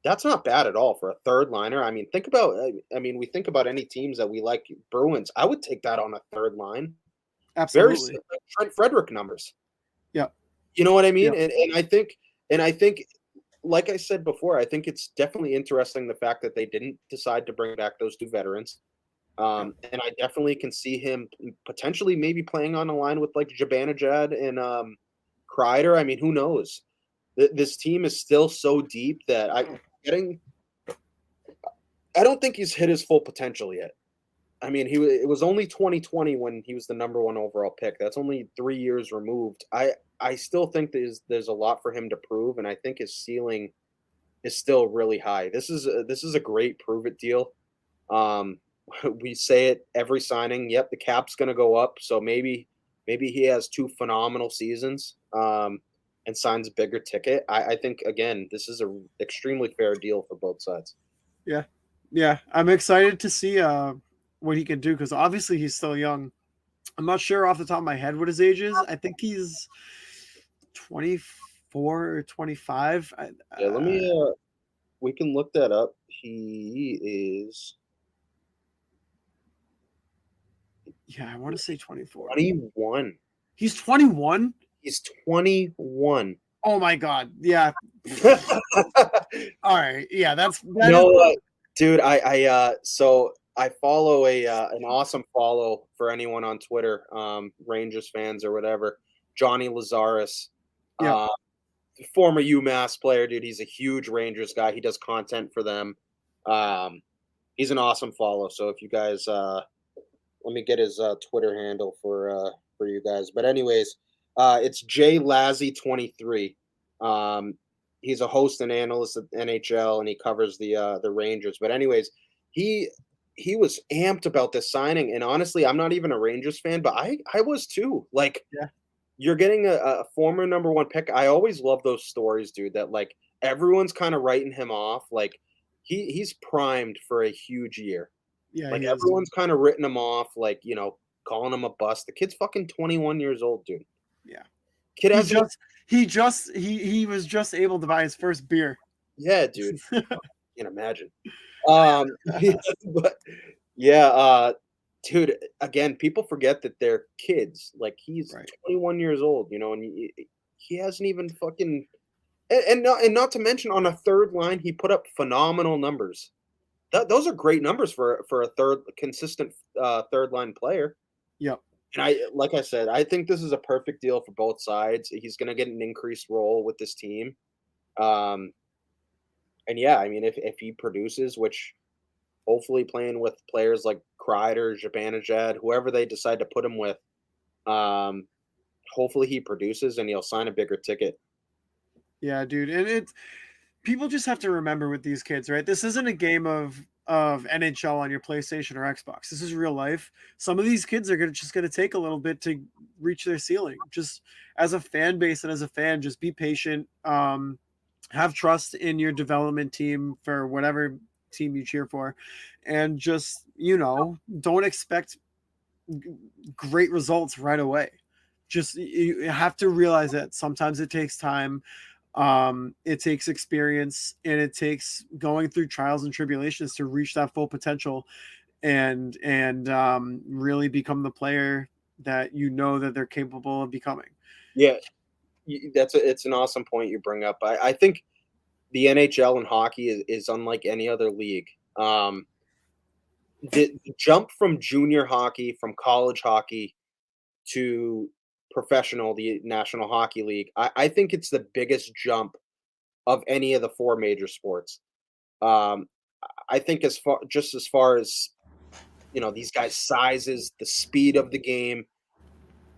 That's not bad at all for a third liner. I mean, we think about any teams that we like, Bruins. I would take that on a third line. Very Absolutely. similar to Trent Frederick numbers. Yeah. You know what I mean? Yeah. And I think, like I said before, I think it's definitely interesting the fact that they didn't decide to bring back those two veterans. Yeah. And I definitely can see him potentially maybe playing on a line with like Zibanejad and Kreider. I mean, who knows? This team is still so deep that I don't think he's hit his full potential yet. I mean, it was only 2020 when he was the number one overall pick. That's only 3 years removed. I still think there's a lot for him to prove, and I think his ceiling is still really high. This is a great prove it deal. We say it every signing. Yep, the cap's going to go up, so maybe he has two phenomenal seasons and signs a bigger ticket. I think again, this is a extremely fair deal for both sides. Yeah. Yeah. I'm excited to see what he can do, because obviously he's still young. I'm not sure off the top of my head what his age is. I think he's 24 or 25. Yeah, let me. We can look that up. He is Yeah, I want to say 24. 21. He's 21. He's 21. Oh my god. Yeah. All right. Yeah, that No, is. dude. So I follow an awesome follow for anyone on Twitter, Rangers fans or whatever. Johnny Lazarus, Yeah. former UMass player, dude. He's a huge Rangers guy. He does content for them. He's an awesome follow. So if you guys, let me get his Twitter handle for you guys. But anyways, it's Jay Lazzy 23. He's a host and analyst at NHL, and he covers the Rangers. But anyways, he was amped about this signing, and honestly, I'm not even a Rangers fan, but I was too. Like, Yeah. you're getting a former number one pick. I always love those stories, dude. That like everyone's kind of writing him off. Like he's primed for a huge year. Yeah, Like he is. everyone's kind of written him off. Like calling him a bust. The kid's fucking 21 years old, dude. Yeah. Kid has He was just able to buy his first beer. Yeah, dude. I can't imagine. But yeah, dude. Again, people forget that they're kids. Like he's Right. 21 years old, and he hasn't even fucking. And not to mention on a third line, he put up phenomenal numbers. Those are great numbers for a third consistent third line player. Yep. And like I said, I think this is a perfect deal for both sides. He's going to get an increased role with this team. And yeah, I mean, if he produces, which hopefully playing with players like Kreider, Zibanejad, whoever they decide to put him with, hopefully he produces and he'll sign a bigger ticket. Yeah, dude. And people just have to remember with these kids, right? This isn't a game of NHL on your PlayStation or Xbox. This is real life. Some of these kids are just gonna take a little bit to reach their ceiling. Just as a fan base and as a fan, just be patient. Have trust in your development team for whatever team you cheer for, and just don't expect great results right away. Just you have to realize that sometimes it takes time. It takes experience, and it takes going through trials and tribulations to reach that full potential and really become the player that that they're capable of becoming. Yeah, it's an awesome point you bring up. I think the NHL and hockey is unlike any other league. The jump from junior hockey, from college hockey to professional, the National Hockey League, I think it's the biggest jump of any of the four major sports. Um, I think as far as these guys' sizes, the speed of the game,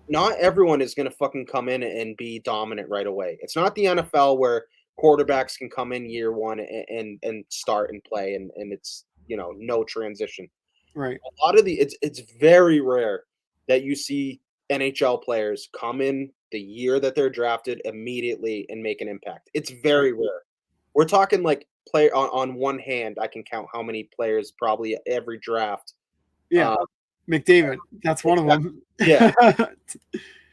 not everyone is going to fucking come in and be dominant right away. It's not the NFL where quarterbacks can come in year one and start and play and it's no transition. Right. A lot of it's very rare that you see NHL players come in the year that they're drafted immediately and make an impact. It's very rare. We're talking like play on one hand. I can count how many players probably every draft. Yeah. McDavid, that's one of them. Yeah.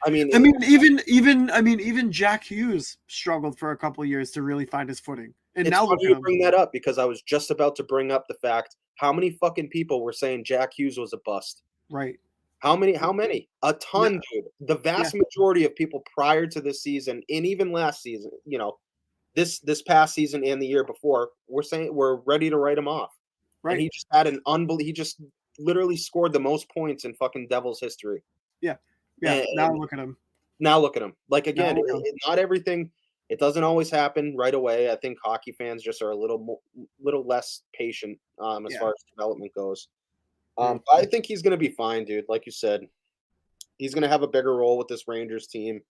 I mean, even Jack Hughes struggled for a couple of years to really find his footing. And it's now funny you bring that up because I was just about to bring up the fact how many fucking people were saying Jack Hughes was a bust. Right. How many? A ton, dude. The vast majority of people prior to this season and even last season, this past season and the year before, we're ready to write him off. Right. And he just had he just literally scored the most points in fucking Devils history. Yeah. Yeah. Now look at him. Now look at him. Like again, not everything. It doesn't always happen right away. I think hockey fans just are a little less patient as far as development goes. But I think he's going to be fine, dude. Like you said, he's going to have a bigger role with this Rangers team.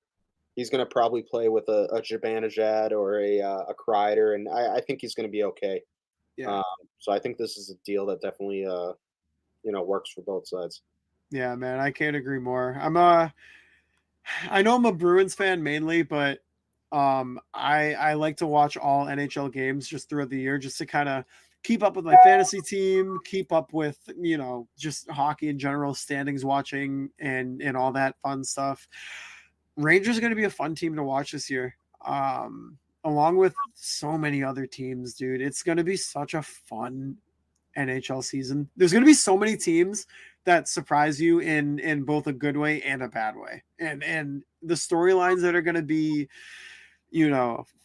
He's going to probably play with a Zibanejad or a Kreider, and I think he's going to be okay. Yeah. So I think this is a deal that definitely works for both sides. Yeah, man, I can't agree more. I know I'm a Bruins fan mainly, but I like to watch all NHL games just throughout the year just to kind of keep up with my fantasy team, keep up with, just hockey in general, standings watching and all that fun stuff. Rangers are going to be a fun team to watch this year. Along with so many other teams, dude. It's going to be such a fun NHL season. There's going to be so many teams that surprise you in both a good way and a bad way. And the storylines that are going to be,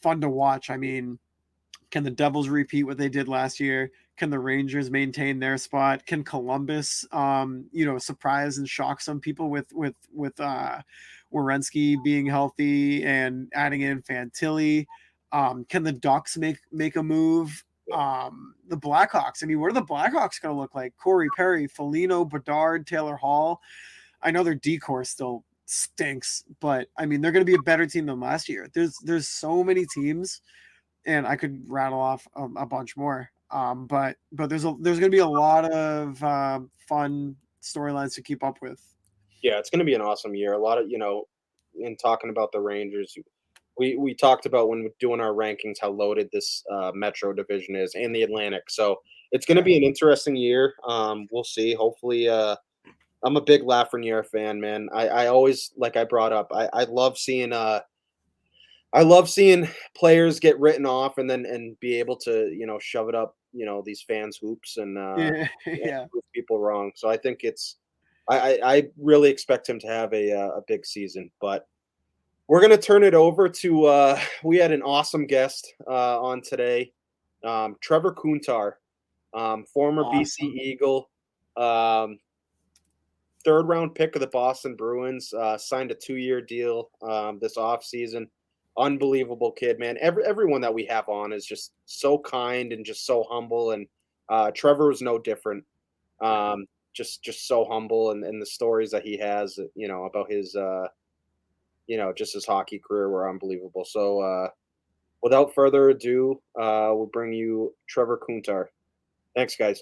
fun to watch. I mean, can the Devils repeat what they did last year? Can the Rangers maintain their spot? Can Columbus, surprise and shock some people with Werenski being healthy and adding in Fantilli? Can the Ducks make a move? The Blackhawks. I mean, what are the Blackhawks going to look like? Corey Perry, Foligno, Bedard, Taylor Hall. I know their decor still stinks, but I mean, they're going to be a better team than last year. There's so many teams, and I could rattle off a bunch more. But there's going to be a lot of fun storylines to keep up with. Yeah, it's going to be an awesome year. A lot of, in talking about the Rangers, we talked about when we're doing our rankings how loaded this Metro division is and the Atlantic. So it's going to be an interesting year. We'll see. Hopefully, I'm a big Lafreniere fan, man. I always, like I brought up, I love seeing players get written off and be able to, shove it up, these fans' hoops and prove people wrong. So I think I really expect him to have a big season. But we're gonna turn it over to we had an awesome guest on today, Trevor Kuntar, former BC Eagle, third round pick of the Boston Bruins, signed a 2-year deal this offseason. Unbelievable kid, man. Everyone that we have on is just so kind and just so humble, and Trevor was no different. Just so humble, and the stories that he has, about his just his hockey career were unbelievable. So without further ado, we'll bring you Trevor Kuntar. Thanks, guys.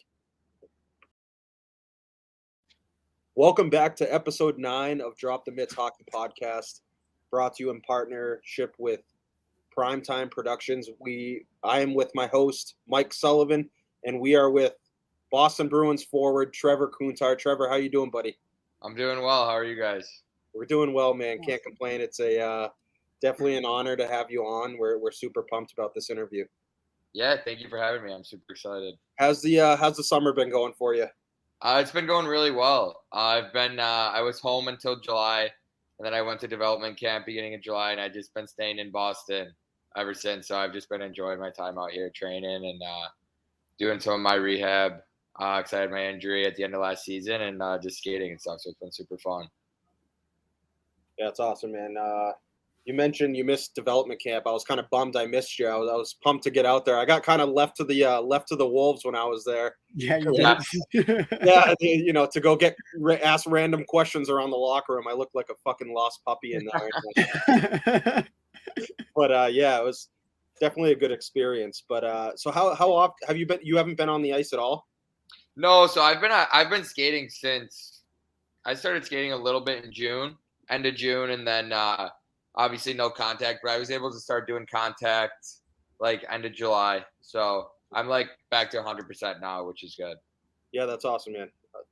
Welcome back to episode 9 of Drop the Mitts Hockey Podcast, brought to you in partnership with Primetime Productions. I am with my host, Mike Sullivan, and we are with Boston Bruins forward, Trevor Kuntar. Trevor, how you doing, buddy? I'm doing well. How are you guys? We're doing well, man. Can't complain. It's definitely an honor to have you on. We're super pumped about this interview. Yeah, thank you for having me. I'm super excited. How's the summer been going for you? It's been going really well. I was home until July, and then I went to development camp beginning of July, and I've just been staying in Boston ever since. So I've just been enjoying my time out here training and doing some of my rehab. Because I had my injury at the end of last season, and just skating and stuff. So it's been super fun. Yeah, it's awesome, man. You mentioned you missed development camp. I was kind of bummed I missed you. I was pumped to get out there. I got kind of left to the wolves when I was there. Yeah, you did. Yeah, to go ask random questions around the locker room. I looked like a fucking lost puppy in there. But yeah, it was definitely a good experience. But so how often have you been? You haven't been on the ice at all? No, so I've been skating since I started skating a little bit in June, end of June, and then obviously no contact, but I was able to start doing contact like end of July. So I'm like back to 100% now, which is good. Yeah, that's awesome, man.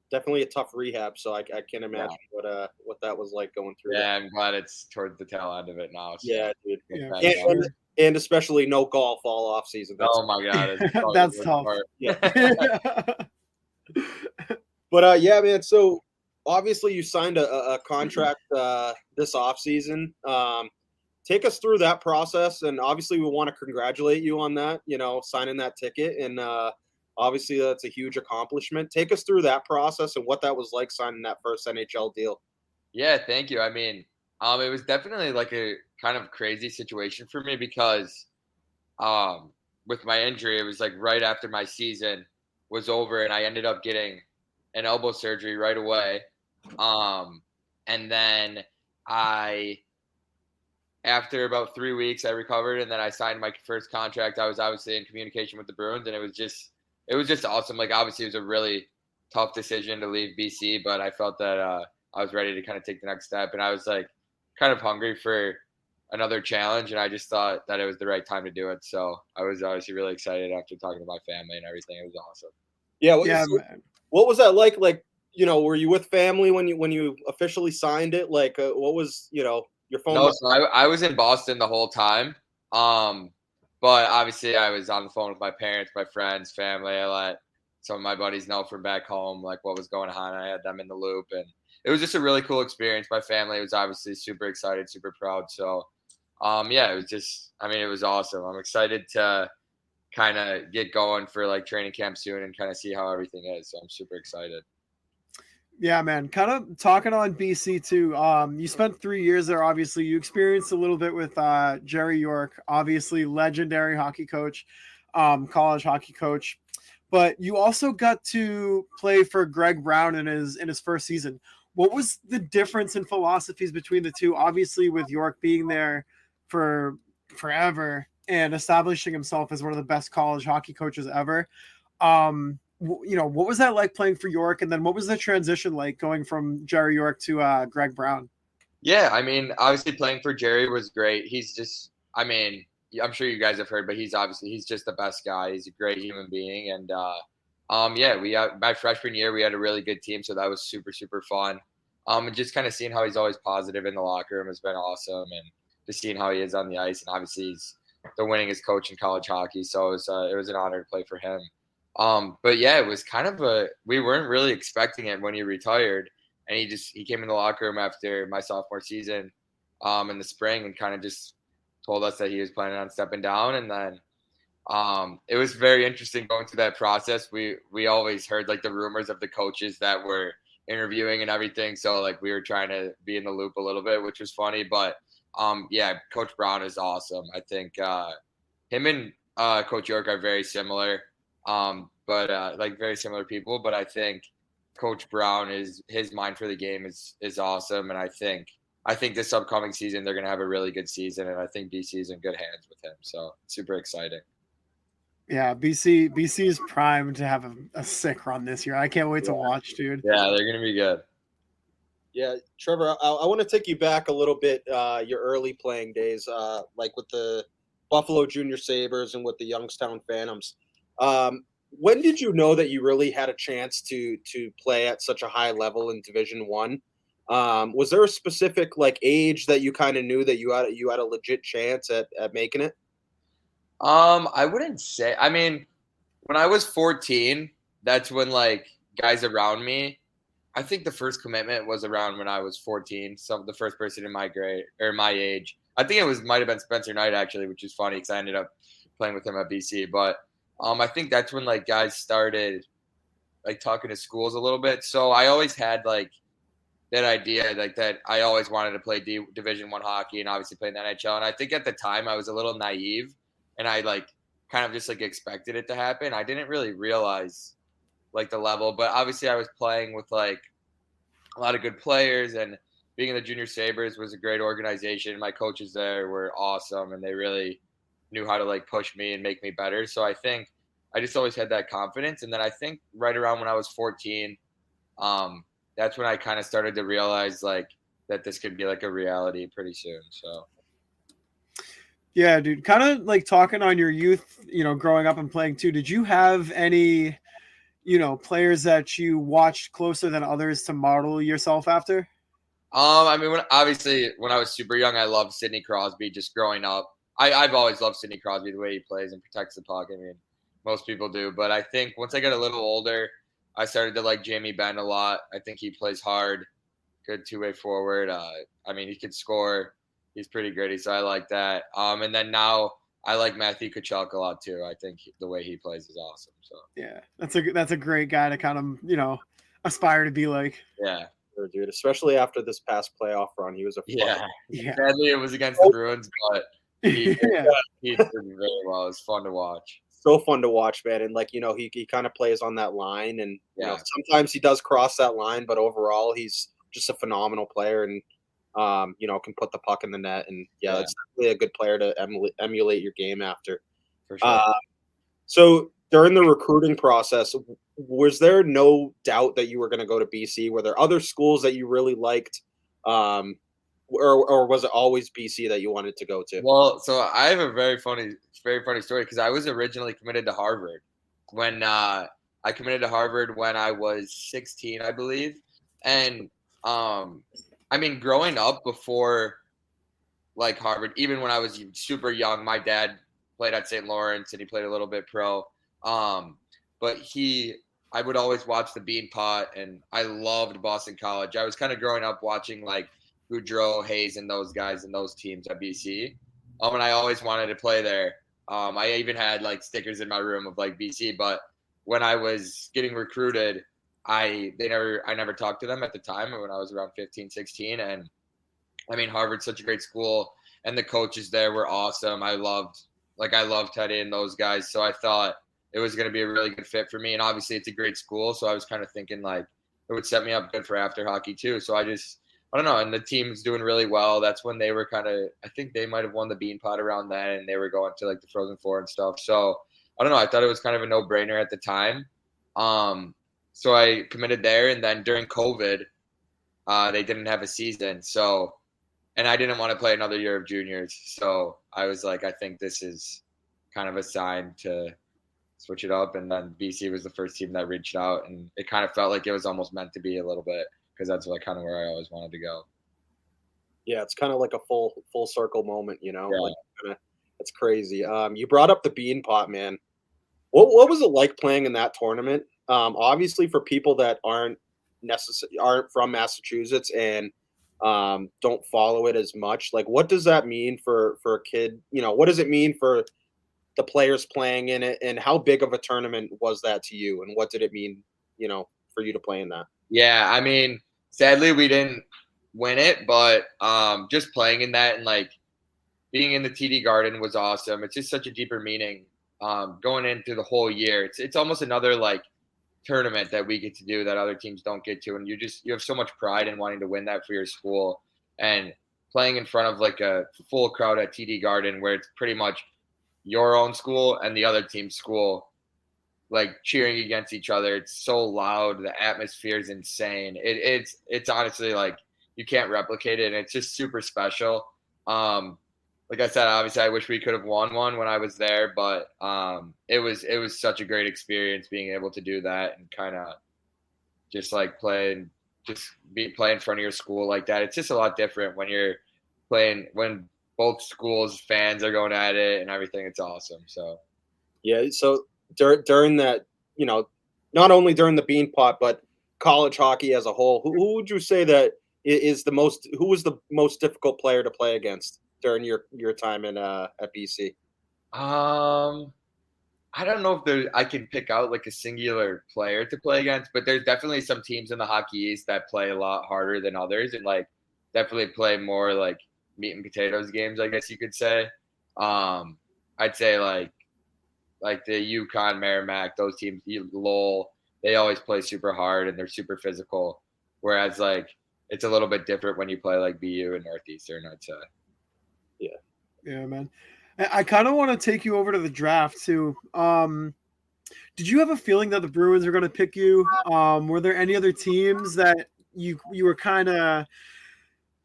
Definitely a tough rehab, so I can't imagine what that was like going through. Yeah, I'm glad it's towards the tail end of it now. So. Yeah, dude. Yeah. And especially no golf all off season. Oh my god, that's tough. Yeah. But yeah, man. So obviously you signed a contract this off season. Take us through that process, and obviously we want to congratulate you on that. Signing that ticket, and obviously that's a huge accomplishment. Take us through that process and what that was like signing that first NHL deal. Yeah, thank you. I mean, it was definitely like a kind of crazy situation for me because with my injury, it was like right after my season was over, and I ended up getting an elbow surgery right away. And then after about 3 weeks, I recovered, and then I signed my first contract. I was obviously in communication with the Bruins, and it was just awesome. Like, obviously, it was a really tough decision to leave BC, but I felt that I was ready to kind of take the next step, and I was like kind of hungry for another challenge, and I just thought that it was the right time to do it. So I was obviously really excited after talking to my family and everything. It was awesome. Yeah. Yeah, So man. what was that like? Like, were you with family when you officially signed it? Like, what was, your phone? No, so I was in Boston the whole time. But obviously I was on the phone with my parents, my friends, family. I let some of my buddies know from back home, like what was going on. I had them in the loop, and it was just a really cool experience. My family was obviously super excited, super proud. So, yeah, it was just, I mean, it was awesome. I'm excited to kind of get going for like training camp soon and kind of see how everything is. So I'm super excited. Yeah, man. Kind of talking on BC too. You spent 3 years there. Obviously, you experienced a little bit with Jerry York, obviously legendary hockey coach, college hockey coach. But you also got to play for Greg Brown in his first season. What was the difference in philosophies between the two? Obviously, with York being there for forever and establishing himself as one of the best college hockey coaches ever. What was that like playing for York, and then what was the transition like going from Jerry York to Greg Brown? Yeah, I mean, obviously playing for Jerry was great. He's just, I mean, I'm sure you guys have heard, but he's just the best guy. He's a great human being, and yeah, my freshman year we had a really good team, so that was super super fun. And just kind of seeing how he's always positive in the locker room has been awesome, and just seeing how he is on the ice, and obviously he's the winningest coach in college hockey, so it was an honor to play for him. But yeah, it was kind of we weren't really expecting it when he retired, and he came in the locker room after my sophomore season, in the spring, and kind of just told us that he was planning on stepping down. And then it was very interesting going through that process. We always heard like the rumors of the coaches that were interviewing and everything, so like we were trying to be in the loop a little bit, which was funny. But yeah, Coach Brown is awesome. I think him and Coach York are very similar. But like very similar people. But I think Coach Brown his mind for the game is awesome, and I think this upcoming season they're gonna have a really good season, and I think BC is in good hands with him. So super exciting. Yeah, BC is primed to have a sick run this year. I can't wait to watch, dude. Yeah, they're gonna be good. Yeah, Trevor, I want to take you back a little bit, your early playing days, like with the Buffalo Junior Sabres and with the Youngstown Phantoms. When did you know that you really had a chance to play at such a high level in Division One? Was there a specific like age that you kind of knew that you had a legit chance at making it? I wouldn't say. I mean, when I was 14, that's when like guys around me. I think the first commitment was around when I was 14. So the first person in my grade or my age. I think might have been Spencer Knight actually, which is funny because I ended up playing with him at BC. But I think that's when like guys started like talking to schools a little bit. So I always had like that idea like that I always wanted to play Division One hockey and obviously play in the NHL. And I think at the time I was a little naive and I like kind of just like expected it to happen. I didn't really realize like the level, but obviously I was playing with like a lot of good players, and being in the Junior Sabres was a great organization. My coaches there were awesome, and they really knew how to like push me and make me better. So I think I just always had that confidence. And then I think right around when I was 14, that's when I kind of started to realize like that this could be like a reality pretty soon. So yeah, dude, kind of like talking on your youth, growing up and playing too. Did you have any, players that you watched closer than others to model yourself after? I mean, when I was super young, I loved Sidney Crosby just growing up. I've always loved Sidney Crosby, the way he plays and protects the puck. I mean, most people do. But I think once I got a little older, I started to like Jamie Benn a lot. I think he plays hard, good two-way forward. I mean, he could score. He's pretty gritty, so I like that. And then now I like Matthew Tkachuk a lot too. I think the way he plays is awesome. So yeah, that's a great guy to kind of aspire to be like. Yeah. Dude, especially after this past playoff run, he was a yeah. Sadly, it was against the Bruins, but he did very well. It was fun to watch. So fun to watch, man. And like he kind of plays on that line, and sometimes he does cross that line, but overall he's just a phenomenal player, and can put the puck in the net. And it's definitely a good player to emulate your game after. For sure. So during the recruiting process, was there no doubt that you were going to go to BC? Were there other schools that you really liked, or was it always BC that you wanted to go to? Well, so I have a very funny story because I was originally committed to Harvard when I committed to Harvard when I was 16, I believe. And I mean, growing up before like Harvard, even when I was super young, my dad played at St. Lawrence and he played a little bit pro. But I would always watch the Bean Pot, and I loved Boston College. I was kind of growing up watching like Boudreaux, Hayes, and those guys and those teams at BC. And I always wanted to play there. I even had like stickers in my room of like BC. But when I was getting recruited, I never talked to them at the time when I was around 15, 16. And I mean, Harvard's such a great school, and the coaches there were awesome. I loved Teddy and those guys. So I thought it was going to be a really good fit for me. And obviously it's a great school. So I was kind of thinking like it would set me up good for after hockey too. So I don't know. And the team's doing really well. That's when they were I think they might've won the Bean Pot around then, and they were going to like the Frozen Four and stuff. So I don't know. I thought it was kind of a no-brainer at the time. So I committed there, and then during COVID, they didn't have a season. So, and I didn't want to play another year of juniors. So I was like, I think this is kind of a sign to switch it up. And then BC was the first team that reached out, and it kind of felt like it was almost meant to be a little bit, because that's like kind of where I always wanted to go. Yeah, it's kind of like a full circle moment, you know. Yeah. Like, it's crazy. You brought up the Bean Pot, man. What was it like playing in that tournament? Obviously, for people that aren't from Massachusetts and don't follow it as much, like what does that mean for a kid? You know, what does it mean for the players playing in it, and how big of a tournament was that to you, and what did it mean, you know, for you to play in that? Yeah, I mean, sadly we didn't win it, but just playing in that and like being in the TD Garden was awesome. It's just such a deeper meaning going into the whole year. It's almost another like tournament that we get to do that other teams don't get to, and you have so much pride in wanting to win that for your school, and playing in front of like a full crowd at TD Garden where it's pretty much your own school and the other team's school like cheering against each other. It's so loud. The atmosphere is insane. It's honestly like you can't replicate it, and it's just super special. Like I said, obviously I wish we could have won one when I was there, but it was such a great experience being able to do that and kind of just like play in front of your school like that. It's just a lot different when you're playing when both schools fans are going at it and everything. It's awesome. So yeah. So during that, you know, not only during the Bean Pot, but college hockey as a whole, who would you say that who was the most difficult player to play against during your time in at BC? I don't know if I can pick out like a singular player to play against, but there's definitely some teams in the Hockey East that play a lot harder than others, and like definitely play more like meat and potatoes games, I guess you could say. I'd say like the UConn, Merrimack, those teams, Lowell, they always play super hard and they're super physical. Whereas like it's a little bit different when you play like BU and Northeastern, I'd say. Yeah, man. I kind of want to take you over to the draft too. Did you have a feeling that the Bruins were going to pick you? Were there any other teams that you were kind of,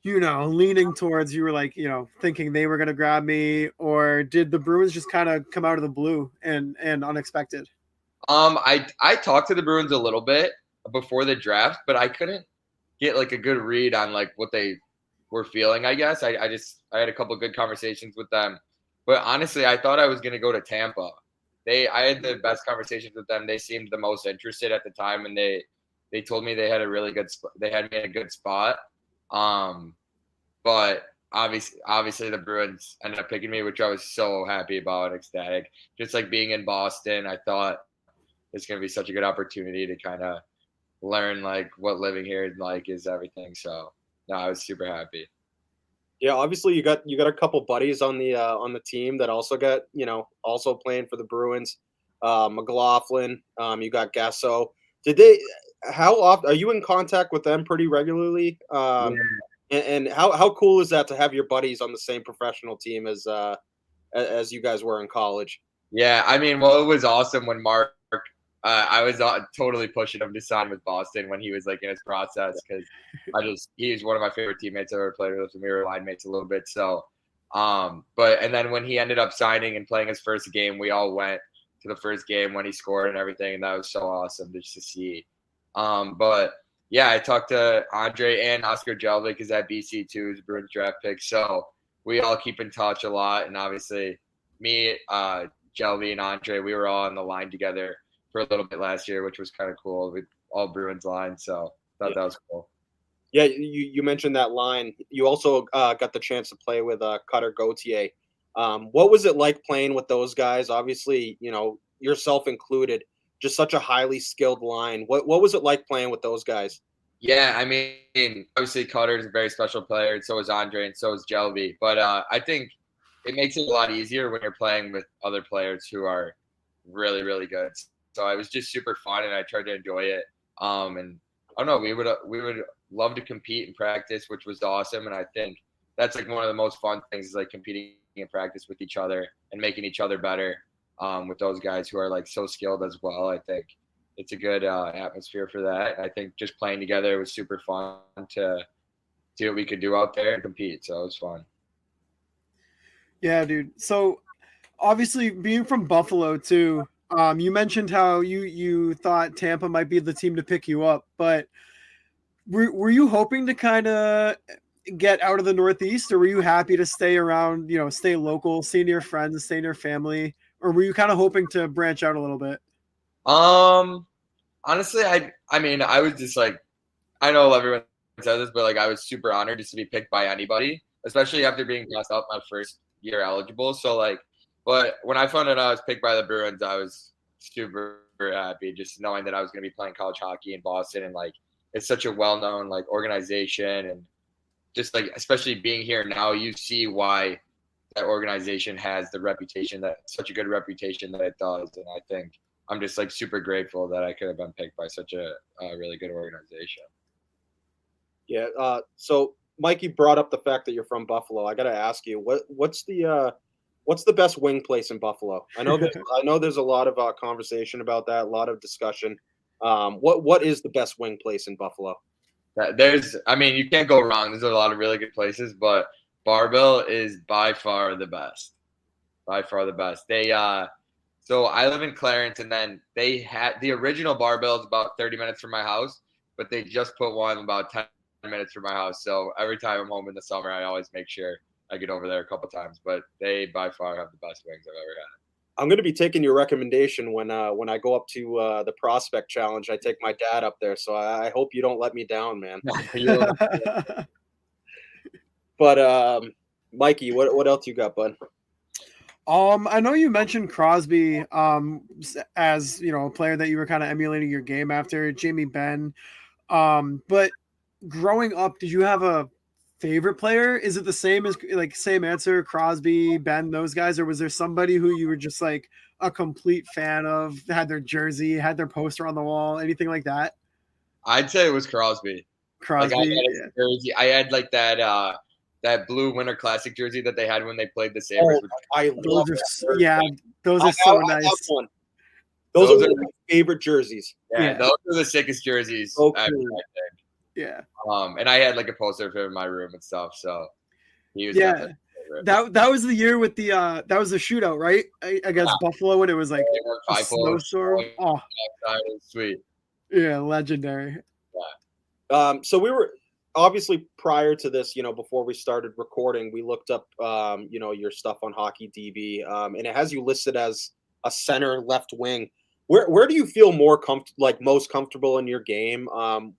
you know, leaning towards? You were like, you know, thinking they were going to grab me, or did the Bruins just kind of come out of the blue and unexpected? I talked to the Bruins a little bit before the draft, but I couldn't get like a good read on like what they were feeling. I guess I had a couple of good conversations with them, but honestly, I thought I was going to go to Tampa. I had the best conversations with them. They seemed the most interested at the time, and they told me they had a really good they had me in a good spot. But obviously the Bruins ended up picking me, which I was so happy about and ecstatic. Just like being in Boston, I thought it's going to be such a good opportunity to kind of learn like what living here is everything. So no, I was super happy. Yeah, obviously you got a couple buddies on the team that also got, you know, also playing for the Bruins. McLaughlin, you got Gasso. How often are you in contact with them? Pretty regularly? Yeah. And how cool is that to have your buddies on the same professional team as you guys were in college? Yeah, I mean, well, it was awesome when Mark I was totally pushing him to sign with Boston when he was like in his process because he's one of my favorite teammates I've ever played with, and we were line mates a little bit. So, and then when he ended up signing and playing his first game, we all went to the first game when he scored and everything, and that was so awesome just to see. But yeah, I talked to Andre and Oscar Jelvik is at BC too, his Bruins draft pick. So we all keep in touch a lot, and obviously me, Jelvy, and Andre, we were all on the line together for a little bit last year, which was kind of cool. We all Bruins line, so I thought that was cool. Yeah, you mentioned that line. You also got the chance to play with Cutter Gauthier. What was it like playing with those guys? Obviously, yourself included, just such a highly skilled line. What was it like playing with those guys? Yeah, I mean, obviously Cutter is a very special player, and so is Andre, and so is Jelvy. But I think it makes it a lot easier when you're playing with other players who are really, really good. So it was just super fun, and I tried to enjoy it. And I don't know, we would love to compete and practice, which was awesome. And I think that's like one of the most fun things is like competing in practice with each other and making each other better with those guys who are like so skilled as well. I think it's a good atmosphere for that. I think just playing together was super fun to see what we could do out there and compete. So it was fun. Yeah, dude. So obviously being from Buffalo too, you mentioned how you thought Tampa might be the team to pick you up, but were you hoping to kind of get out of the Northeast, or were you happy to stay around, stay local, stay near friends, stay near family, or were you kind of hoping to branch out a little bit? Honestly, I mean, I was just like, I know everyone says this, but like I was super honored just to be picked by anybody, especially after being passed up my first year eligible. So like, but when I found out I was picked by the Bruins, I was super happy just knowing that I was going to be playing college hockey in Boston, and like it's such a well-known like organization, and just like especially being here now, you see why that organization has the reputation such a good reputation that it does, and I think I'm just like super grateful that I could have been picked by such a really good organization. Yeah. So Mikey brought up the fact that you're from Buffalo. I got to ask you, what's the best wing place in Buffalo? I know there's a lot of conversation about that, a lot of discussion. What is the best wing place in Buffalo? I mean, you can't go wrong. There's a lot of really good places, but Barbell is by far the best. By far the best. So I live in Clarence, and then they had the original Barbell is about 30 minutes from my house, but they just put one about 10 minutes from my house. So every time I'm home in the summer, I always make sure I get over there a couple times. But they by far have the best wings I've ever had. I'm going to be taking your recommendation when I go up to the Prospect Challenge. I take my dad up there, so I hope you don't let me down, man. But Mikey, what else you got, bud? I know you mentioned Crosby as a player that you were kind of emulating your game after, Jamie Benn. But growing up, did you have a favorite player? Is it the same as like same answer, Crosby, Benn, those guys, or was there somebody who you were just like a complete fan of, had their jersey, had their poster on the wall, anything like that? I'd say it was Crosby. Crosby. Like jersey. I had like that blue Winter Classic jersey that they had when they played the Sabres. I love that. Those are so nice. Those are my favorite jerseys. Yeah, those are the sickest jerseys ever, I think. Yeah. And I had like a poster of him in my room and stuff. So he was that was the year with the that was the shootout, right? Against Buffalo when it was like a snowstorm. Oh, sweet. Yeah, legendary. Yeah. So we were obviously prior to this, before we started recording, we looked up your stuff on Hockey DB, and it has you listed as a center left wing. Where do you feel most comfortable in your game?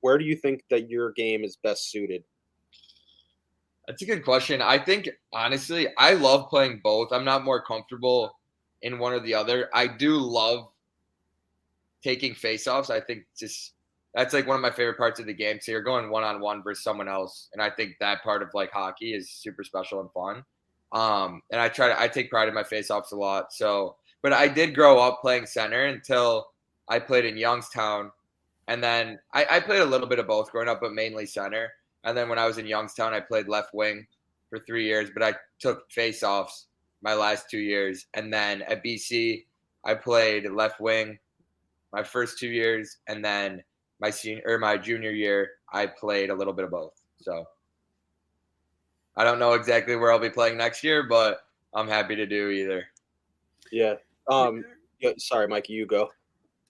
Where do you think that your game is best suited? That's a good question. I think honestly, I love playing both. I'm not more comfortable in one or the other. I do love taking faceoffs. I think that's like one of my favorite parts of the game. So you're going one-on-one versus someone else, and I think that part of like hockey is super special and fun. And I take pride in my faceoffs a lot. So. But I did grow up playing center until I played in Youngstown. And then I played a little bit of both growing up, but mainly center. And then when I was in Youngstown, I played left wing for 3 years, but I took face-offs my last 2 years. And then at BC, I played left wing my first 2 years, and then my junior year, I played a little bit of both. So I don't know exactly where I'll be playing next year, but I'm happy to do either. Yeah. Sorry, Mikey, you go.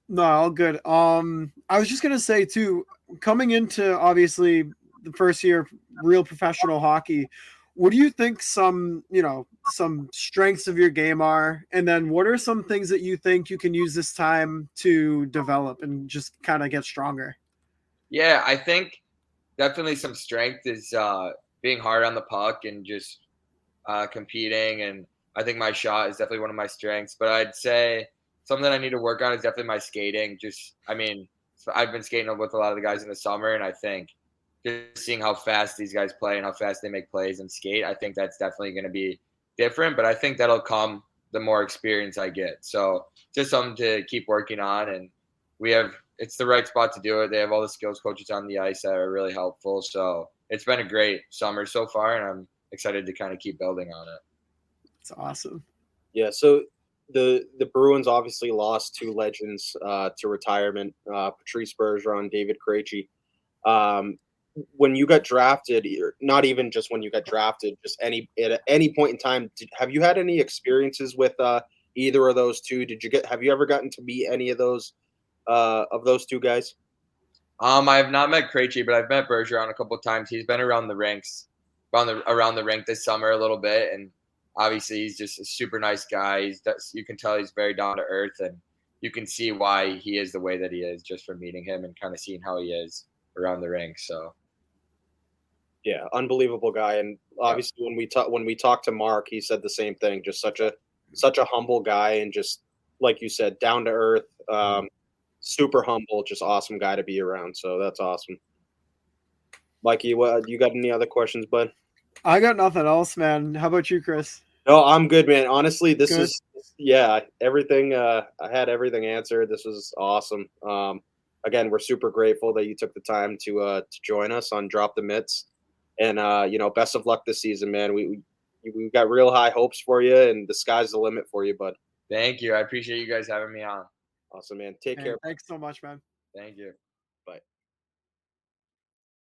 No, all good. I was just gonna say too, coming into obviously the first year of real professional hockey, what do you think some strengths of your game are, and then what are some things that you think you can use this time to develop and just kind of get stronger? Yeah, I think definitely some strength is being hard on the puck and just competing. And I think my shot is definitely one of my strengths. But I'd say something I need to work on is definitely my skating. I've been skating with a lot of the guys in the summer, and I think just seeing how fast these guys play and how fast they make plays and skate, I think that's definitely going to be different. But I think that'll come the more experience I get. So just something to keep working on. And it's the right spot to do it. They have all the skills coaches on the ice that are really helpful. So it's been a great summer so far, and I'm excited to kind of keep building on it. It's awesome. Yeah, so the Bruins obviously lost two legends to retirement, Patrice Bergeron, David Krejci. When you got drafted, not even just when you got drafted, just at any point in time, have you had any experiences with either of those two? Have you ever gotten to meet any of those two guys? I have not met Krejci, but I've met Bouchard a couple of times. He's been around the rinks, around the rink this summer a little bit, and obviously he's just a super nice guy. You can tell he's very down to earth, and you can see why he is the way that he is just from meeting him and kind of seeing how he is around the rink. So, yeah, unbelievable guy, and obviously when we talked to Mark, he said the same thing. Just such a humble guy, and just like you said, down to earth. Super humble, just awesome guy to be around. So that's awesome. Mikey, you got any other questions, bud? I got nothing else, man. How about you, Chris? No, I'm good, man. Honestly, this Good. is everything. I had everything answered. This was awesome. Again, we're super grateful that you took the time to join us on Drop the Mitts, and best of luck this season, man. We've got real high hopes for you, and the sky's the limit for you, bud. Thank you. I appreciate you guys having me on. Awesome, man. Take care. Thanks so much, man. Thank you.